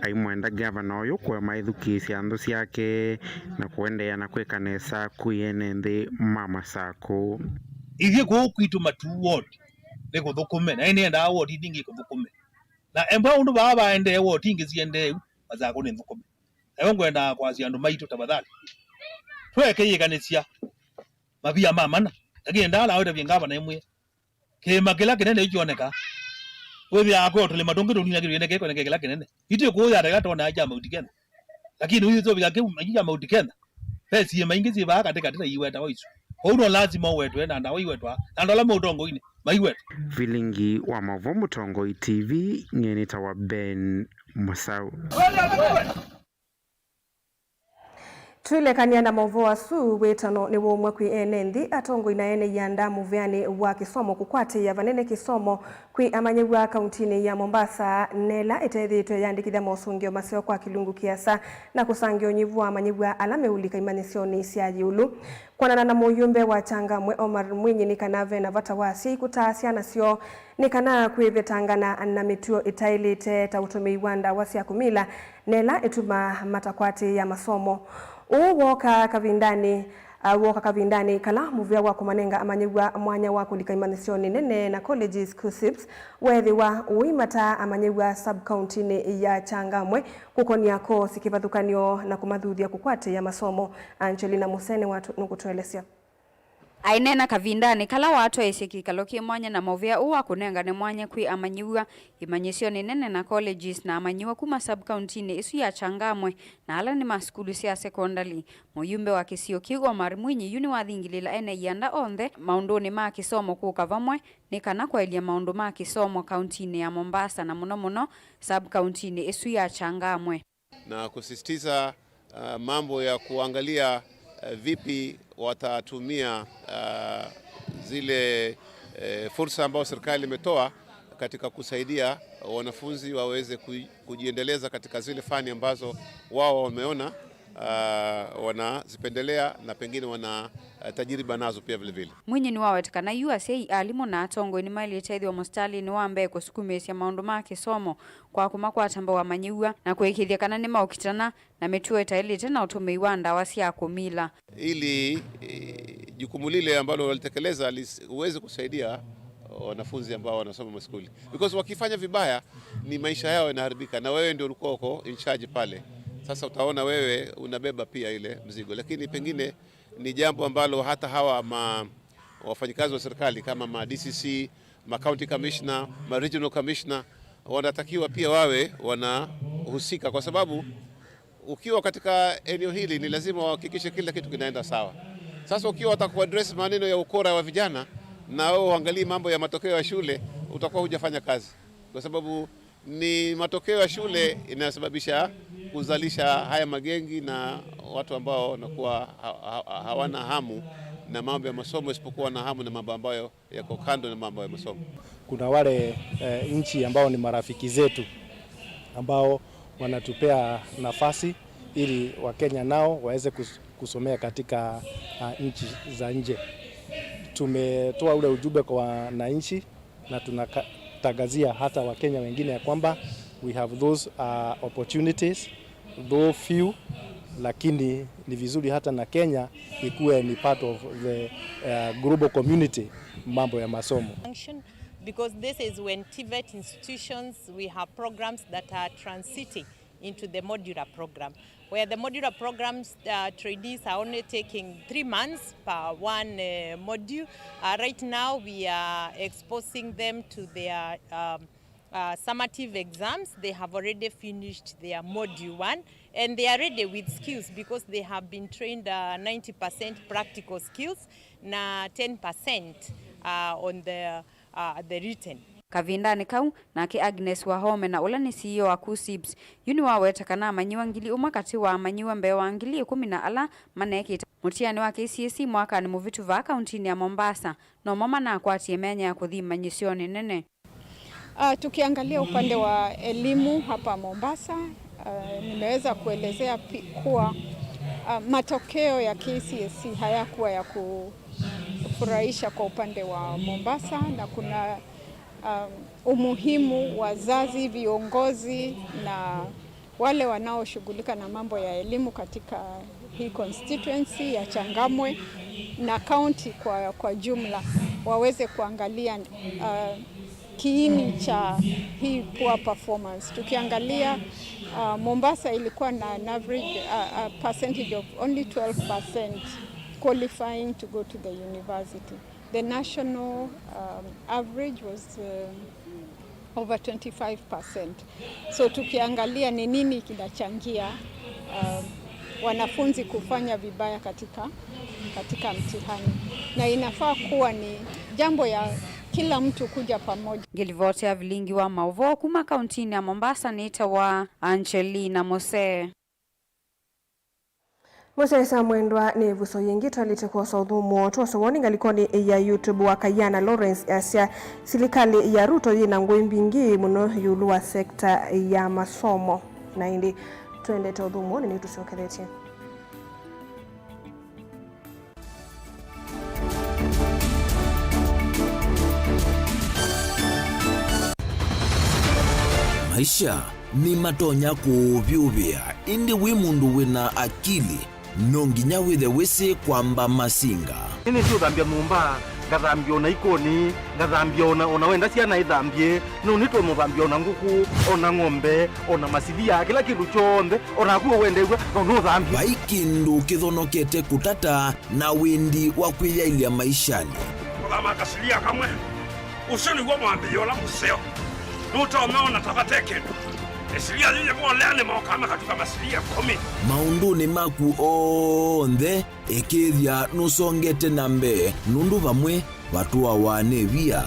aimwenda gavana oyo kwa maithukisi andu siake na kuendea na kweka nesa kuyene nthi mama Sako ithie ko kwitu Matu ward ne kuthukume na ene nda ward dingi kuthukume na emba undu baba ende ward ingi ziende Masako ne thukume ewe ngwenda kwa cia andu maitu tabadhali tweke yikanisia mabia mamana lakini ndala awete bingaba na imwe kema kila kinene ikioneka wewe yako tole madonge dunia kile kile kwa kila kinene ite ko ya daga tona aja mautikena lakini huyu zo bigake majija mautikena pesi ye maingizi ba katika tena iweta waisu uno lazima uwetwe na ndawo iwetwa na ndola mutongo ine maiwet Vilingi wa Mauvo Mutongo ITV nyenita wa Ben Mosau Tuile kania na mauvoa su wetano ni womwe kwi enenthi atongo inaene yanda muvyani wa kisomo kukwati ya vanene kisomo kwi amanyewa kauntini ya Mombasa nela itethitwe yandikithia mosungio maseo kwa kilungu kiasa na kusangio nyivu amanyewa alame ulika imanisioni sia yulu kwanana na muyumbe wa Changamwe Omar Mwinyi ni kanave na vatawasi kutasia nasio ni kana kwivitangana na mituo itailite tautumii wanda wasia kumila nela ituma matakwati ya masomo woka kavindani kala muvya wa kumanenga amanyewa mwanya wa kulika imanisioni nene na colleges kusips wethi wa uimata amanyewa sub-county ya Changamwe kukonia ko sikivathukanio na kumathuthia kukwate ya masomo. Angelina Musene watu nukutuelesea ainena kavindani kala watu aisiki kalokie mwanya na movia uwa kunenga ne mwanya kwi amanyiwa imanyisioni nene na colleges na amanyiwa kuma sub-county isu ya Changamwe na ala ni maskulu sia secondary. Muyumbe wa kisio kigo Omar Mwinyi yuni wathingilila ene yanda onthe maunduni ma kisomo kukavamwe ni kana kwa ilia maundu ma kisomo kauntini ya Mombasa na muno sub-county isu ya Changamwe na kusisitiza mambo ya kuangalia vipi watatumia zile fursa ambazo serikali imetoa katika kusaidia wanafunzi waweze kujiendeleza katika zile fani ambazo wao wameona wanazipendelea na pengine wana tajiriba nazo pia vile vile. Mwinyi ni wawetekana USA alimu na atongo ni maili itaithwa mostali ni wambe kusukumesya maundu ma kisomo kwa kumakwata mba wa manyiwa na kuikithia kana ni maukitana na mituo itailite na utumii wa ndawa cia kumila ili jukumu lile ambalo walitekeleza uweze kusaidia wanafunzi ambao wanasoma maskuli, because wakifanya vibaya ni maisha yao yanaharibika na wewe ndio ulikuwa uko in charge pale. Sasa utaona wewe unabeba pia ile mzigo, lakini pengine ni jambo ambalo hata hawa wafanyikazi wa serikali kama ma DCC, ma county commissioner, ma regional commissioner wanatakiwa pia wawe wanahusika, kwa sababu ukiwa katika eneo hili ni lazima wahakikishe kila kitu kinaenda sawa. Sasa ukiwa watakuaddress maneno ya ukora wa vijana na wewe uangalie mambo ya matokeo ya shule, utakuwa hujafanya kazi, kwa sababu ni matokeo ya shule inayosababisha kuzalisha haya magengi na watu ambao wanakuwa hawana hamu na mambo ya masomo isipokuwa na hamu na mambo ambayo yako kando na mambo ya masomo. Kuna wale nchi ambao ni marafiki zetu ambao wanatupea nafasi ili Wakenya nao waweze kusomea katika nchi za nje. Tumetoa ule ujumbe kwa wananchi na tunatangazia hata Wakenya wengine ya kwamba we have those opportunities, though few, lakini ni vizuri hata na Kenya ikuwe ni part of the global community mambo ya masomo. Because this is when TVET institutions, we have programs that are transiting into the modular program, where the modular programs trainees are only taking 3 months per one module. Right now we are exposing them to their summative exams. They have already finished their module 1 and they are ready with skills because they have been trained 90% practical skills na 10% on the written. Kavindani kau nake Agnes Wahome na ula ni CEO wa KUSSIPS yuni wawetekana amanyiwa ngili umakati wa amanyiwa mbewa ngili 10 na ala maneke mutiani wa KCSE mwaka ni muvitu va kauntini ya Mombasa no mama na akwati emenya ya kuthima nyisioni nene. Tukiangalia upande wa elimu hapa Mombasa, nimeweza kuelezea kuwa matokeo ya KCSE hayakuwa ya kufurahisha kwa upande wa Mombasa, na kuna umuhimu wazazi, viongozi na wale wanaoshughulika na mambo ya elimu katika hii constituency ya Changamwe na county kwa jumla waweze kuangalia kiini cha hii poor performance. Tukiangalia Mombasa ilikuwa na an average percentage of only 12% qualifying to go to the university. The national average was over 25%. So tukiangalia ni nini kinachangia wanafunzi kufanya vibaya katika mtihani, na inafaa kuwa ni jambo ya kila mtu kuja pamoja. Gilivotea vilingi wa mauvo kuma kauntini ya Mombasa nita wa Angelina Mose. Musesa mwendwa ni vuso yengi twalite kwa saudhumu toso warning alikoni ya YouTube wa Kayana Lawrence Asia serikali ya Ruto yina ngwembingi muno yulua sekta ya masomo na indi twende taudhumu ni tusokelete. Maisha ni matonya kuvyuvia indi wimundu wina akili nonginya withe wisi kwamba masinga ini sio dhambia mumba ngathambia ona ikoni ngathambia ona wenda ciana ithambie no nitwe muthambia ona nguku ona ng'ombe ona masilia kila kindu chonde ona kuo wendegwa no thambia vaikindu kithonokete kutata na windi wa kwiyailia maishani kama kasilia kamwe usoni gwa mwambia ola museo nutomeona tabateke esilia yeye mwolene mokama katika masilia 10 maunduni maku onthe ekithia nusongete nambe nundu vamwe watu wanevia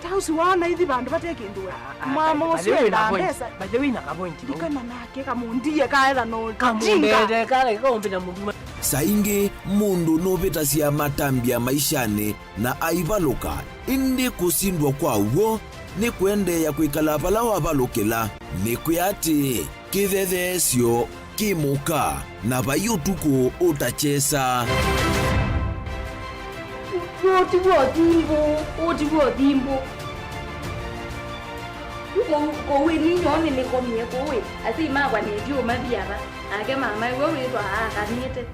tausi wana hivi bandu batekinduwe mama usio na pesa bajewina kapointi dikana nake kamundie kaela no kamundele kale kaombina mundu saingi mundu novitasia matambia maishani na aivaluka indi kusindwa kwa uo ni kuendeya kwikala pala wavalukila ni kuyati kithethesyo kimuka na vayutuku utachesa otiwo thimbo kowe ninyone nikomie kowe asi magwa nedio mathiara ake mama wewe witwa akanite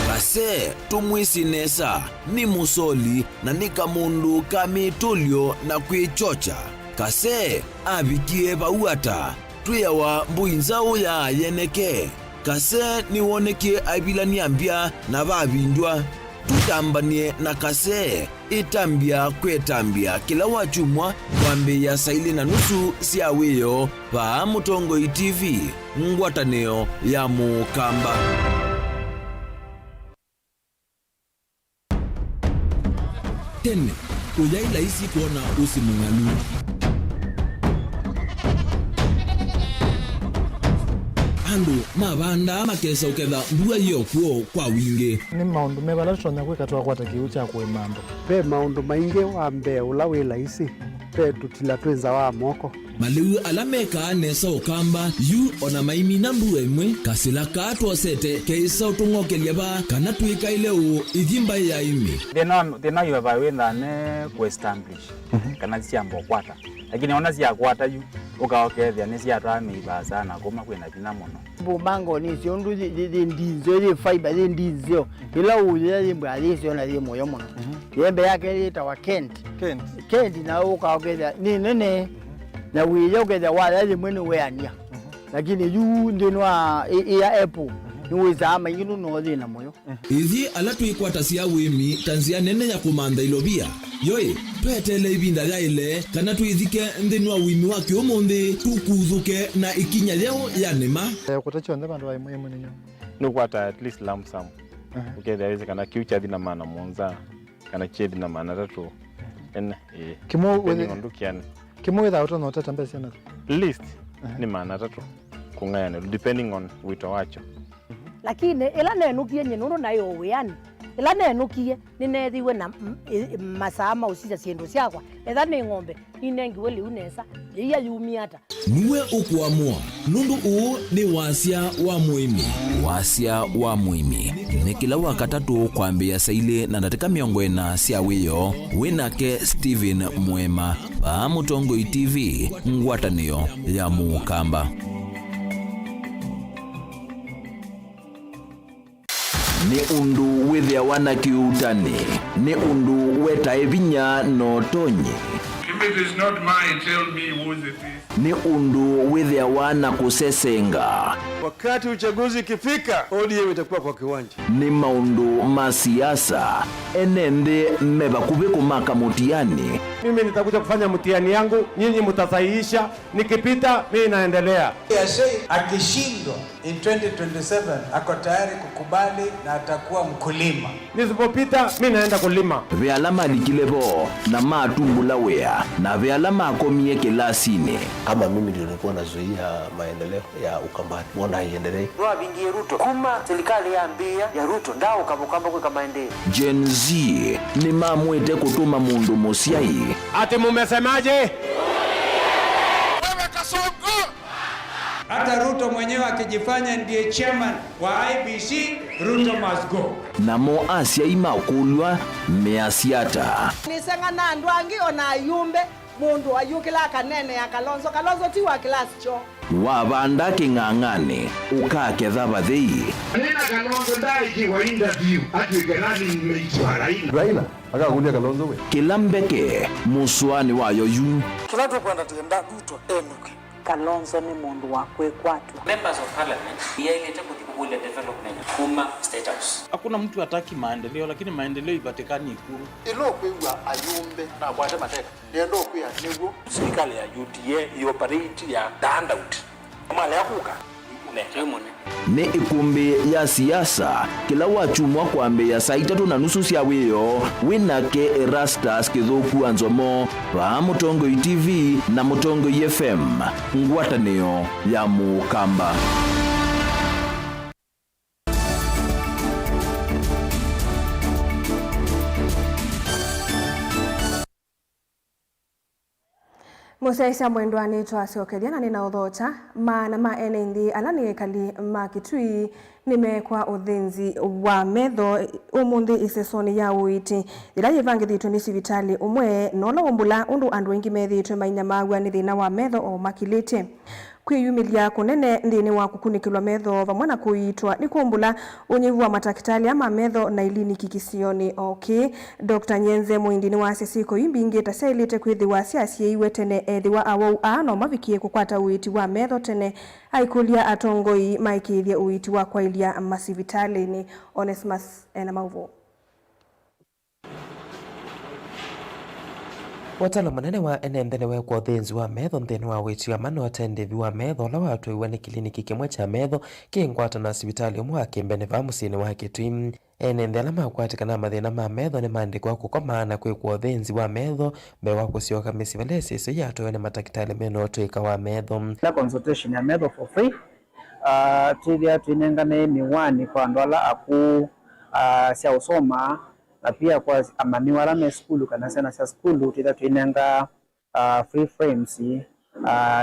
kase tumwisinesa ni musoli na ni kamundu kamitulyo na kwichocha kase avikie vauata twiyawa mbuinzau ya yeneke kase niwonekie avilania mbya na vavindwa tutambanie na kase itambia kwetambia kila wachumwa kwambe ya saili na nusu siawiyo va Mutongoi TV ngwataneo ya Mukamba. Tene uyaila isi kuona usimungalu andu mavanda makesa uketha mbua iyo kuo kwa wingi ni maundu mevala tutonya kwika twakwata kiu cha kwimando pe maundu maingi wambe ula wila isi pe tutila twenza wa moko maliu alameka nesa ukamba yu ona maimi na mbua imwe kasila katwosete keisa utungokelia ba kana tuikaile u ithimba ya imi thina yuva withane kuestablish kana ciambo kwata lakini ona cia kwata yu ukaokethia ni ciatwamiiva sana kuma kwina thina muno bumango ni cio ndu ndinzo ri fiber ri ndinzo ila uye ri mbali cio na ri moyo muno yembe yake ri tawa Kent na ukaokethia ni nene na wiye ukethia wala ri mwene weania lakini yu ndinwa ya Apple niweza maingi no thina moyo ithi ala twikwata cia wimi tanzia nene ya kumanda ilovia yoi petele ibinda yaile kana tuithike ndinwa wimi wake umundi tukuthuke na ikinya leo ya nema kutacho nda bandu baimwe munenyo no kwata at least lump sum ukethia weze kana kiucha thina mana monza kana chedi na mana tatu en kimo weze ondukiana kimo witha utono utata mbesi na list ni mana tatu kungayana depending on wito wacho lakini ila nenukie nyenuru nayo weani ila nenukie ninethiwe na masama usija ciendu ciakwa etha ni ng'ombe inengiwe liu nesa iya yumiata niwe ukuamua nundu uu ni wasia wa muimi ni kila wakatatu kwambia saile na ndatika miongo ena cia wiyo winake Steven Mwema va Mutongoi TV ngwatanio ya Mukamba. Ni undu withia wana kiutani ni undu weta evinya no tonyi If it is not mine, tell me whose it is. Ni undu withia wana kusesenga wakati uchaguzi ikifika ODM itakuwa kwa kiwanja ni maundu masiasa enende meba kubiku maka mutiani mimi nitakuja kufanya mtihani yangu nyinyi mtasahihisha nikipita mimi naendelea akishindwa in 2027 ako tayari kukubali na atakuwa mkulima nisipopita mimi naenda kulima vyalama likilebo na matumbula wea na vyala makomie kilasini. Kama mimi ndio nilikuwa nazuia maendeleo ya Ukambani, mbona haiendelee? Ndoa bingie Ruto kuma serikali ya mbia ya Ruto ndao kabukamba kwa maendeleo. Gen Z ni mamwete kutuma mundu musiai. Ati mumesemaje? Wewe Kasongo! Hata Ruto mwenyewe akijifanya ndiye chairman wa IBC, Ruto must go. Namo Asia imakulwa measiata. Nisenga na ndwangi ona yumbe mundu ayukila kanene ya Kalonzo ti wa class cho. Wabanda king'ang'ane ukaketha bathei. Nina Kalonzo ndaiki wa interview atuikerani mmeitwa Raila akakulia Kalonzo we. Kilambeke muswani wayo yu. Tunataka kwenda tenda Ruto enuke. Kalonzo ni mundu wa kwekwatu. Members of parliament yaileta kutikubulia development kuma state house. Hakuna mtu hataki maendeleo, lakini maendeleo ipatikani Ikulu. Ilo kwewa ayumbe na bwata mateka. Ndio kweya nigo serikali ya UDA ioperate ya handout. Mali ya kuka. Ni ikumbi ya siasa kila wachumwa kwambe ya saa 3:30 cia wiyo winake Erastus Kithuku Anzomo wa Mutongoi TV na Mutongoi FM ngwatanio ya Mukamba. Musaisa mwendwani twacokethia na nina uthocha maana ma enendi alani ekali makitui nimekwa uthinzi wa metho umundi isesoni ya uiti ila yivangithitwe ni sivitali umwe nola umbula undu andu wengi methitwe mainya magwa ni thina wa metho o makilite kwiyumilia kunene nthini wa kukunikilwa metho vamwe na kuitwa ni kumbula unyivu wa matakitali ama metho na iliniki kisioni Dr. Nyenze muindini wa sisiko imbingi tasailite kwithiwa siasiiwe tene ethiwa awau no mavikie kukwata uiti wa metho tene aikulia atongoi maikithie uiti wa kwailia masivitali ni Onesmus ena mauvo. Watala manene wa enendene wekwa uthinzi wa metho nthini wa witi wa mano atendevi wa metho la watu iwe ni kiliniki kimwe cha metho kingwata na sivitali umwe akimbene va musini wa Kitui. Enende ala makwatikana mathina ma metho ni maandikwa kukomana kwikwa uthinzi wa metho mewa kusioka misivalesi iso yatu ni matakitali meno tuika wa metho. La consultation ya metho for free. Tulia tuinengane miwani kwa ndola aku sia usoma na pia kwa amaniwala me skulu kana sana sa skulu tida tuinenga free frames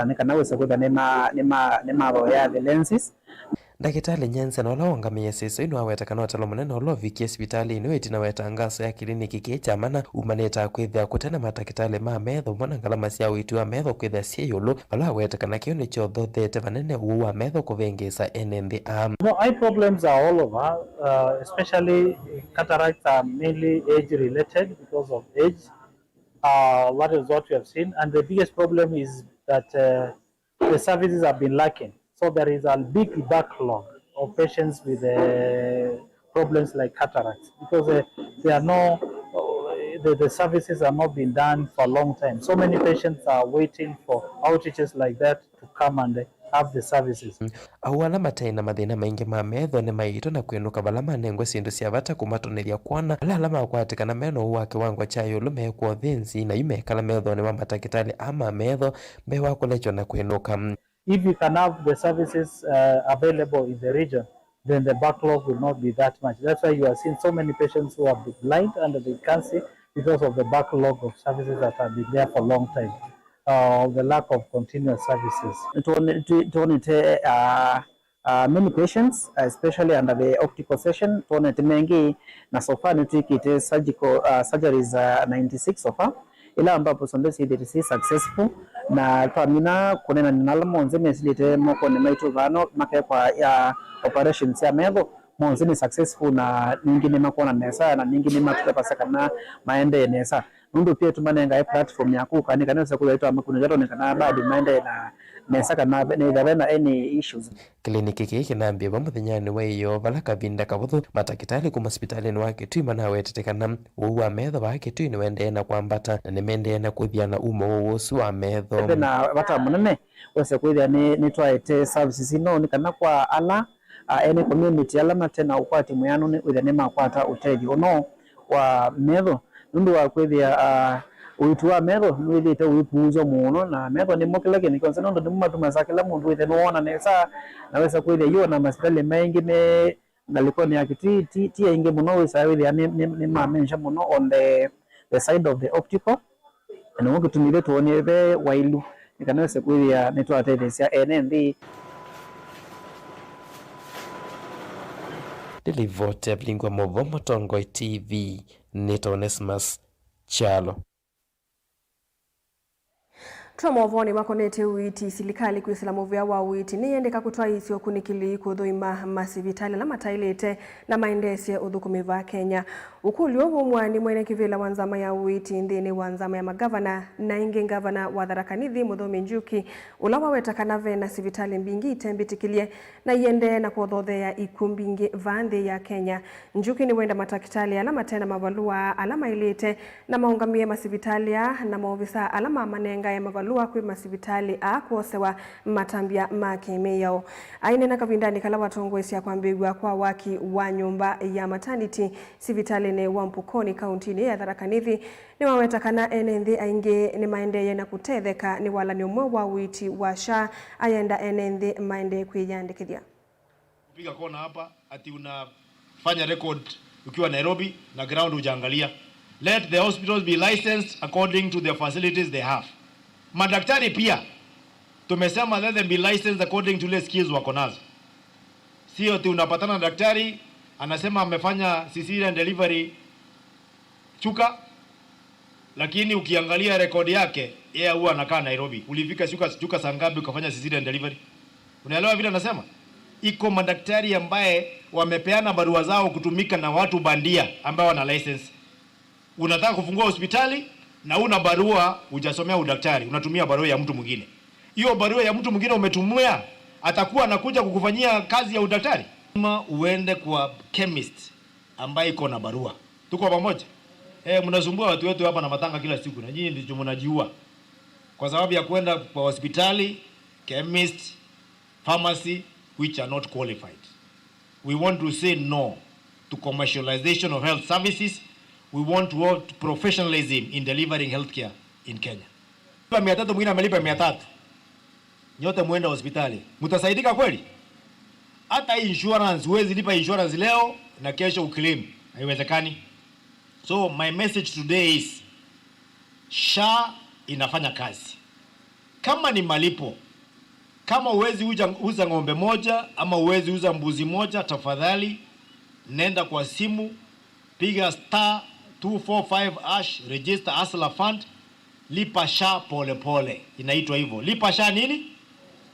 nikanaweza kwenda nema roya the lenses. Ndagitali Nyense no laongamia siso ino awetakana watalo munene olovikie sipitali ino itina wetangaso ya kiliniki kicha mana umaneta kwithia kutena matakitali ma metho mwana ngalama sia witu wa metho kwithia sieyulu bala awetakana kio ni chotho thete vanene uu wa metho kuvengesa enende No, eye problems are all over, especially cataracts are mainly age related because of age. That is what we have seen, and the biggest problem is that the services have been lacking. So there is a big backlog of patients with problems like cataracts because there are no, the services are not being done for a long time. So many patients are waiting for outreaches like that to come and have the services. Awala mataina mathina maingi ma metho ni maito na kwenuka bala manengwe sindu cia bata kumatoneria kwana ala makwatikana meno wa kiwango cha yulu mekwa uthinzi na yumekala metho ni matakitali ama metho mewa kulecho na kwenuka. If you can have the services available in the region, then the backlog will not be that much. That's why you are seeing so many patients who are blind and they can't see because of the backlog of services that have been there for a long time. The lack of continuous services. Many patients, especially under the optical session, mengi na so far nituikite surgical surgeries 96 so far. Ila ambapo sondesi is successful na twamina kunena ninalamo nzeme silite moko ni maitu vano make kwa ya operations ya metho monzi ni successful na ningi ni makona nesa na ningi ni matutapasaka na maende nesa nundu pia tumanenga platform ya kuka ni kanisa kuzaitwa amakunijaro ni kana badi maende na nesa kana na any issues. Kliniki kiki naambia bamuthanyani weyo bala kavinda kabuthu matakitali kuma hospitali ni wake tu mana wetetekana uwa metho wake tu ni wende na kwambata na nimende na kuthiana umo wosu wa metho na bata munene wese kwithia ni twaite services ino ni kana kwa ala any community ala matena ukwati muyano ni withe ni makwata uteji ono wa metho nundu wa kwithia uitua metho nwithite wipuzo muno na metho ni mokila kini konse ndo ndi matuma kila mundu withe nuona nesa naweza kwithia yo na masitali mengi ne ngalikoni yake ti ingi muno wisa withia ni mamensha muno on the side of the optical and ngo kutumire tuone be wailu nikanaweza kwithia nitwatethesia NND Delivote Blingwa Movomo Tongoi TV Nito Onesmus Chalo. Tuamovoni makonete witi silikali kuisalamu vya wa witi niendeka kutoa isio kunikili kudhuima masivitali na matailete na maendesi ya udhukumiva Kenya. Ukuli ovu mwani mwene kivila wanzama ya witi ndini wanzama ya magavana na inge ngavana wa Tharaka-Nithi Muthomi Njuki ulawa wetakana na sivitali mbingi itembitikilie na iende na kuodhothe ya ikumbingi vandhi ya Kenya. Njuki ni wenda matakitali alama tena mavalua alama ilete na maungamie masivitalia na maovisa alama manenga ya mavalua kwe masivitali akuosewa matambia makeme yao. Aine na kavindani kala watongwesi ya kwambigwa kwa waki wa nyumba ya maternity sivitali ne Wampukoni kauntini ya Tharaka-Nithi ni wawetakana NND ainge ni maendeye na kutetheka ni wala ni umwe wa witi wa SHA ayenda NND maende kuijandikithia. Kupiga kona hapa ati unafanya record ukiwa Nairobi na ground hujaangalia. Let the hospitals be licensed according to the facilities they have. Madaktari pia tumesema let them be licensed according to the skills wako nazo. Sio ati unapatana na daktari anasema amefanya cesarean delivery Chuka, lakini ukiangalia rekodi yake yeye huwa anakaa Nairobi. Ulifika Chuka saa ngapi ukafanya cesarean delivery? Unaelewa vile anasema? Iko madaktari ambaye wamepeana barua zao kutumika na watu bandia ambao wana license. Unataka kufungua hospitali na una barua hujasomea udaktari, unatumia barua ya mtu mwingine. Hiyo barua ya mtu mwingine umetumia atakuwa anakuja kukufanyia kazi ya udaktari. Kama uende kwa chemist ambaye iko na barua. Tuko pamoja? Mnasumbua watu wetu hapa na matanga kila siku na nyinyi ndio mnajiua. Kwa sababu ya kwenda kwa hospitali, chemist, pharmacy which are not qualified. We want to say no to commercialization of health services. We want to have professionalism in delivering healthcare in Kenya. 300 mwingine amelipa 300. Nyote muende hospitali. Mtasaidika kweli? Hata insurance huwezi lipa insurance leo na kesho uclaim. Haiwezekani. So my message today is SHA inafanya kazi. Kama ni malipo, kama uwezi uza ng'ombe moja ama uwezi uza mbuzi moja, tafadhali nenda kwa simu, piga *245# register Hustler Fund, lipa SHA pole pole. Inaitwa hivyo. Lipa SHA nini?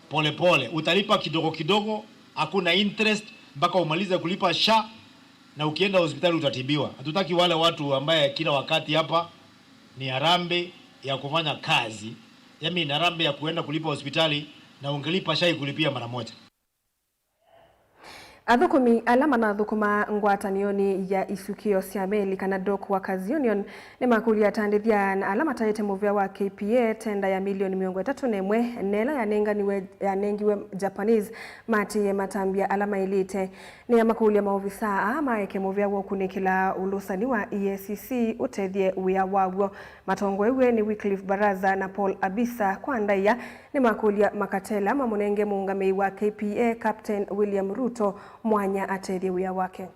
Pole pole. Utalipa kidogo kidogo, hakuna interest mpaka umalize kulipa SHA na ukienda hospitali utatibiwa. Hatutaki wale watu ambaye kila wakati hapa ni harambe ya kufanya kazi. Yaani ni harambe ya kuenda kulipa hospitali na ungelipa SHA kulipia mara moja. Athukumi alama na thukuma ngwatanioni ya isukio cia meli kana dock workers union ni makulia tandithia na alama taite muvia wa KPA tenda ya milioni 31 nela yanengiwe Japanese mati matambia alama ilite ni ya makulia maofisa ama eke muvia wa kunikila ulusani wa EACC utethie wia wagwo matongo ewe ni Wycliffe Baraza na Paul Abisa kwa ndaya ni makulia makatela mamunenge muungame wa KPA Captain William Ruto mwanya atethie wia wake.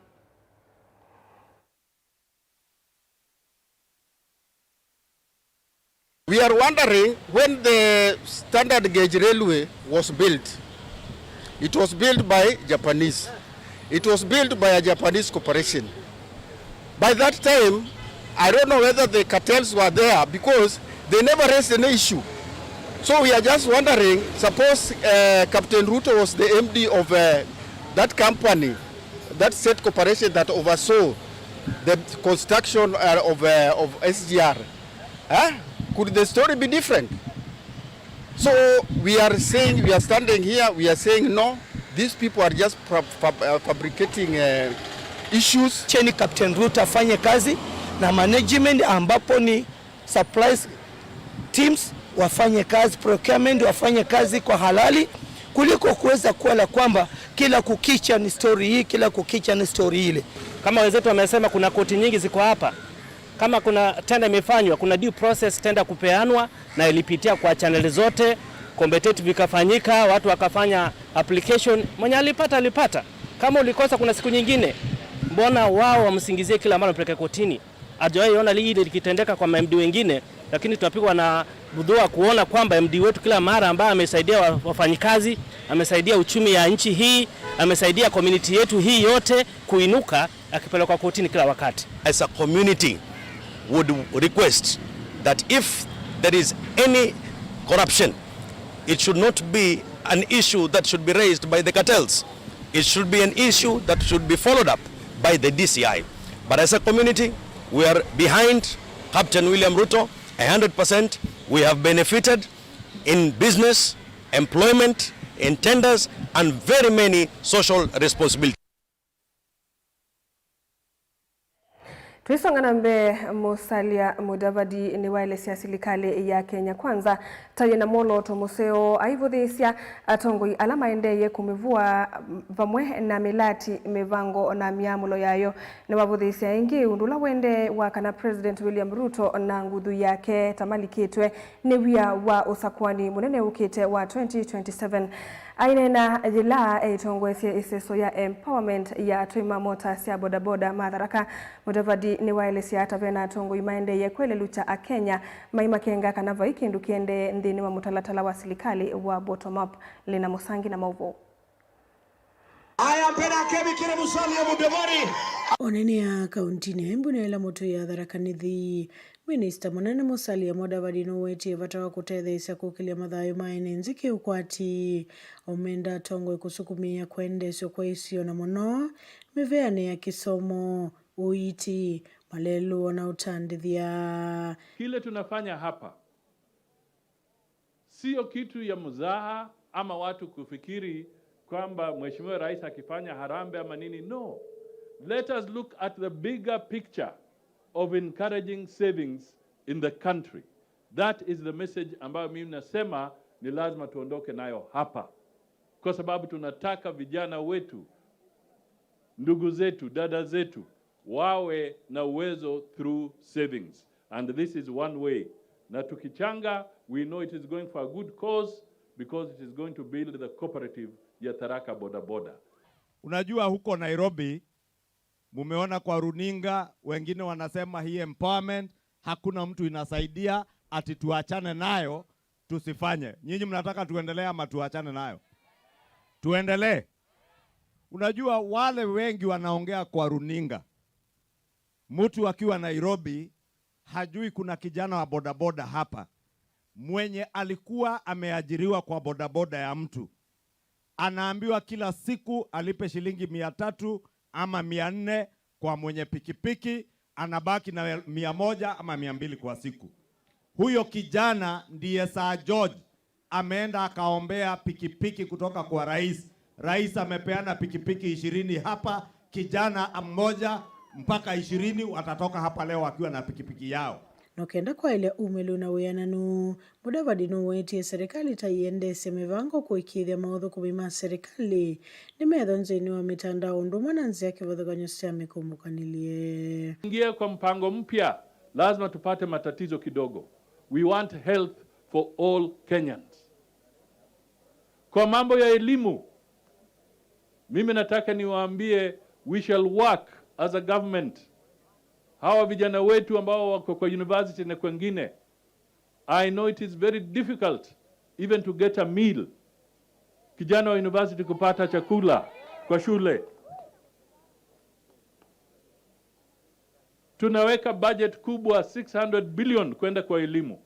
We are wondering when the standard gauge railway was built. It was built by Japanese. It was built by a Japanese corporation. By that time, I don't know whether the cartels were there because they never raised an issue. So we are just wondering, suppose Captain Ruto was the MD of that company, that state corporation that oversaw the construction of SGR. Could the story be different? So we are saying, we are standing here, we are saying no, these people are just fabricating issues. Cheni Captain Ruto afanye kazi na management ambapo ni supplies teams wafanye kazi, procurement wafanye kazi kwa halali kuliko kuweza kuwa kwamba kila kukicha ni story hii, kila kukicha ni story ile. Kama wenzetu wamesema kuna koti nyingi ziko hapa. kama kuna tenda imefanywa, kuna due process tenda kupeanwa na ilipitia kwa channel zote, competitive ikafanyika, watu wakafanya application, mwenye alipata. Kama ulikosa kuna siku nyingine, mbona wao wamsingizie kila mara mpeleke kotini? Hajawahi ona lile likitendeka kwa MD wengine, lakini tunapigwa na budhua kuona kwamba MD wetu kila mara ambaye amesaidia wafanyikazi, amesaidia uchumi ya nchi hii, amesaidia community yetu hii yote kuinuka, akipelekwa kotini kila wakati. As a community would request that if there is any corruption, it should not be an issue that should be raised by the cartels. It should be an issue that should be followed up by the DCI. But as a community, we are behind Captain William Ruto 100%. We have benefited in business, employment, in tenders, and very many social responsibilities. Tuisonga nambe Musalia Mudavadi ni waelezea serikali ya Kenya Kwanza taye na molo tomuseo aivudhisia atongoi alama endeye kumivua vamwe na milati mivango na miamulo yayo na wavudhisia ingi undula wende wakana President William Ruto na ngudhu yake tamalikitwe ni wia wa usakwani munene ukite wa 2027. Ainena jila eitongwesie iseso ya empowerment ya tuima motors ya bodaboda Matharaka. Mudavadi ni waelezea atavena tongo imaende ye kwele lucha a Kenya maima kenga kanava ikindu kiende ndini wa mutalatala wa serikali wa bottom up. Lina Musangi na Mauvo. Oneni ya kauntini Embu na ila moto ya Tharaka Nithi. Minister Munene Musalia Mudavadi no weti vatawa kutetheisya kukilia mathayo maene nziki ukwati omenda tongo ikusukumia kwendesyo kwa isio na muno miveane ya kisomo uiti malelu na utandithia. Kile tunafanya hapa sio kitu ya mzaha ama watu kufikiri kwamba Mheshimiwa Rais akifanya harambe ama nini. No, let us look at the bigger picture of encouraging savings in the country. That is the message ambayo mimi nasema ni lazima tuondoke nayo hapa, kwa sababu tunataka vijana wetu, ndugu zetu, dada zetu wawe na uwezo through savings, and this is one way. Na tukichanga, we know it is going for a good cause because it is going to build the cooperative ya Tharaka Boda Boda. Unajua huko Nairobi mumeona kwa runinga wengine wanasema hii empowerment hakuna mtu inasaidia, ati tuachane nayo tusifanye. Nyinyi mnataka tuendelee ama tuachane nayo? Tuendelee. Unajua wale wengi wanaongea kwa runinga, mtu akiwa Nairobi hajui kuna kijana wa bodaboda hapa mwenye alikuwa ameajiriwa kwa bodaboda ya mtu, anaambiwa kila siku alipe shilingi 300 ama 400 kwa mwenye pikipiki, anabaki na 100 ama 200 kwa siku. Huyo kijana ndiye Sir George ameenda akaombea pikipiki kutoka kwa rais. Rais amepeana pikipiki 20 hapa, kijana mmoja mpaka 20 watatoka hapa leo wakiwa na pikipiki yao. Nokenda kwa ile umelu na weananu Mudavadi no weti serikali taiendese mivango kuikithia maudhu kubima serikali ni medho nzini wa mitandao ndumana nzi ya kivadhaganyo siya mikumukanilie. Ingia kwa mpango mpya, lazima tupate matatizo kidogo. We want health for all Kenyans. Kwa mambo ya elimu, mimi nataka niwaambie we shall work as a government. Hawa vijana wetu ambao wako kwa university na kwengine, I know it is very difficult even to get a meal. Kijana wa university kupata chakula kwa shule. Tunaweka budget kubwa 600 billion kwenda kwa elimu.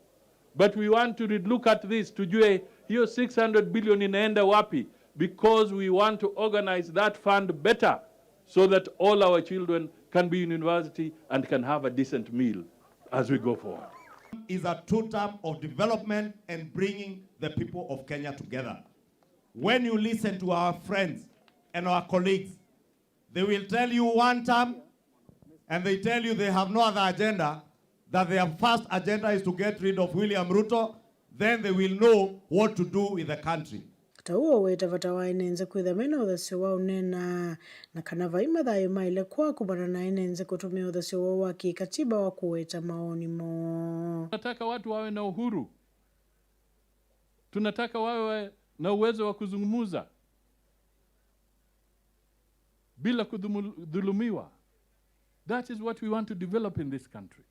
But we want to look at this, tujue hiyo 600 billion inaenda wapi, because we want to organize that fund better so that all our children can be in university and can have a decent meal as we go forward. Is a two-term of development and bringing the people of Kenya together. When you listen to our friends and our colleagues, they will tell you one term and they tell you they have no other agenda, that their first agenda is to get rid of William Ruto, then they will know what to do with the country. Vata huo weta vata wainenze kwithamena uthasyo wa unena na kana vaima thayo maile kwa kubana na inenze kutumia uthasyo wa kikatiba wa kuweta maoni mo. Tunataka watu wawe na uhuru. Tunataka wawe na uwezo wa kuzungumuza bila kudhulumiwa. That is what we want to develop in this country.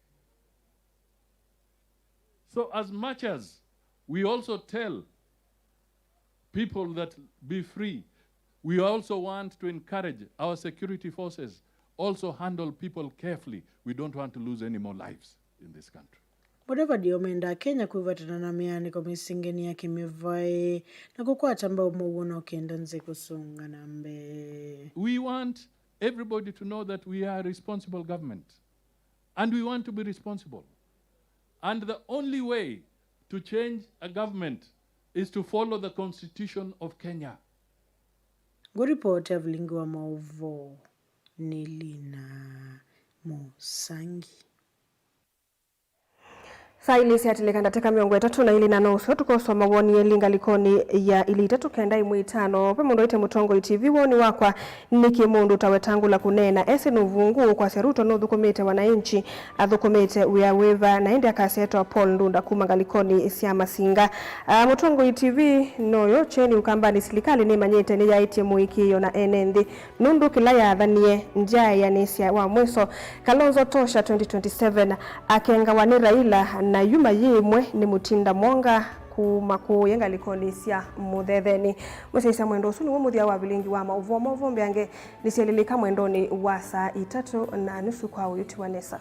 So as much as we also tell people that be free, we also want to encourage our security forces also handle people carefully. We don't want to lose any more lives in this country. Whatever diomenda Kenya kuivatana na miani kwa misingeni ya kimivai na kukwata mbao muona ukienda nze kusunga na mbe. We want everybody to know that we are a responsible government. And we want to be responsible. And the only way to change a government is to follow the Constitution of Kenya. Guripoti Avlingi wa Mauvo ni Lina Musangi. Sailisi atilekanda teka miongo 3.4 tukoso mawoni elinga likoni ya ili 3.5 pemundo ite Mutongo TV woni wakwa niki mundu tawetangula kunena ese nuvungu kwa seruto no dhukumite wananchi adhukumite uyaweva na indi akaseto Paul Ndunda kumanga likoni isia masinga. Mutongo TV noyo cheni ukambani silikali ni manyete ni ya iti muiki yona enendi nundu kila ya adhanie njaya ya nisia wa mweso Kalonzo Tosha 2027 akenga wani Raila na yuma yimwe ni Mutinda Mwonga kumaku yenga likonisia muthetheni musisa mwendo usuni wa muthia wa Vilingi wa Mauvo mavombe ange nisielelika mwendoni wa saa 3:30 kwa uyuti wa Nesa.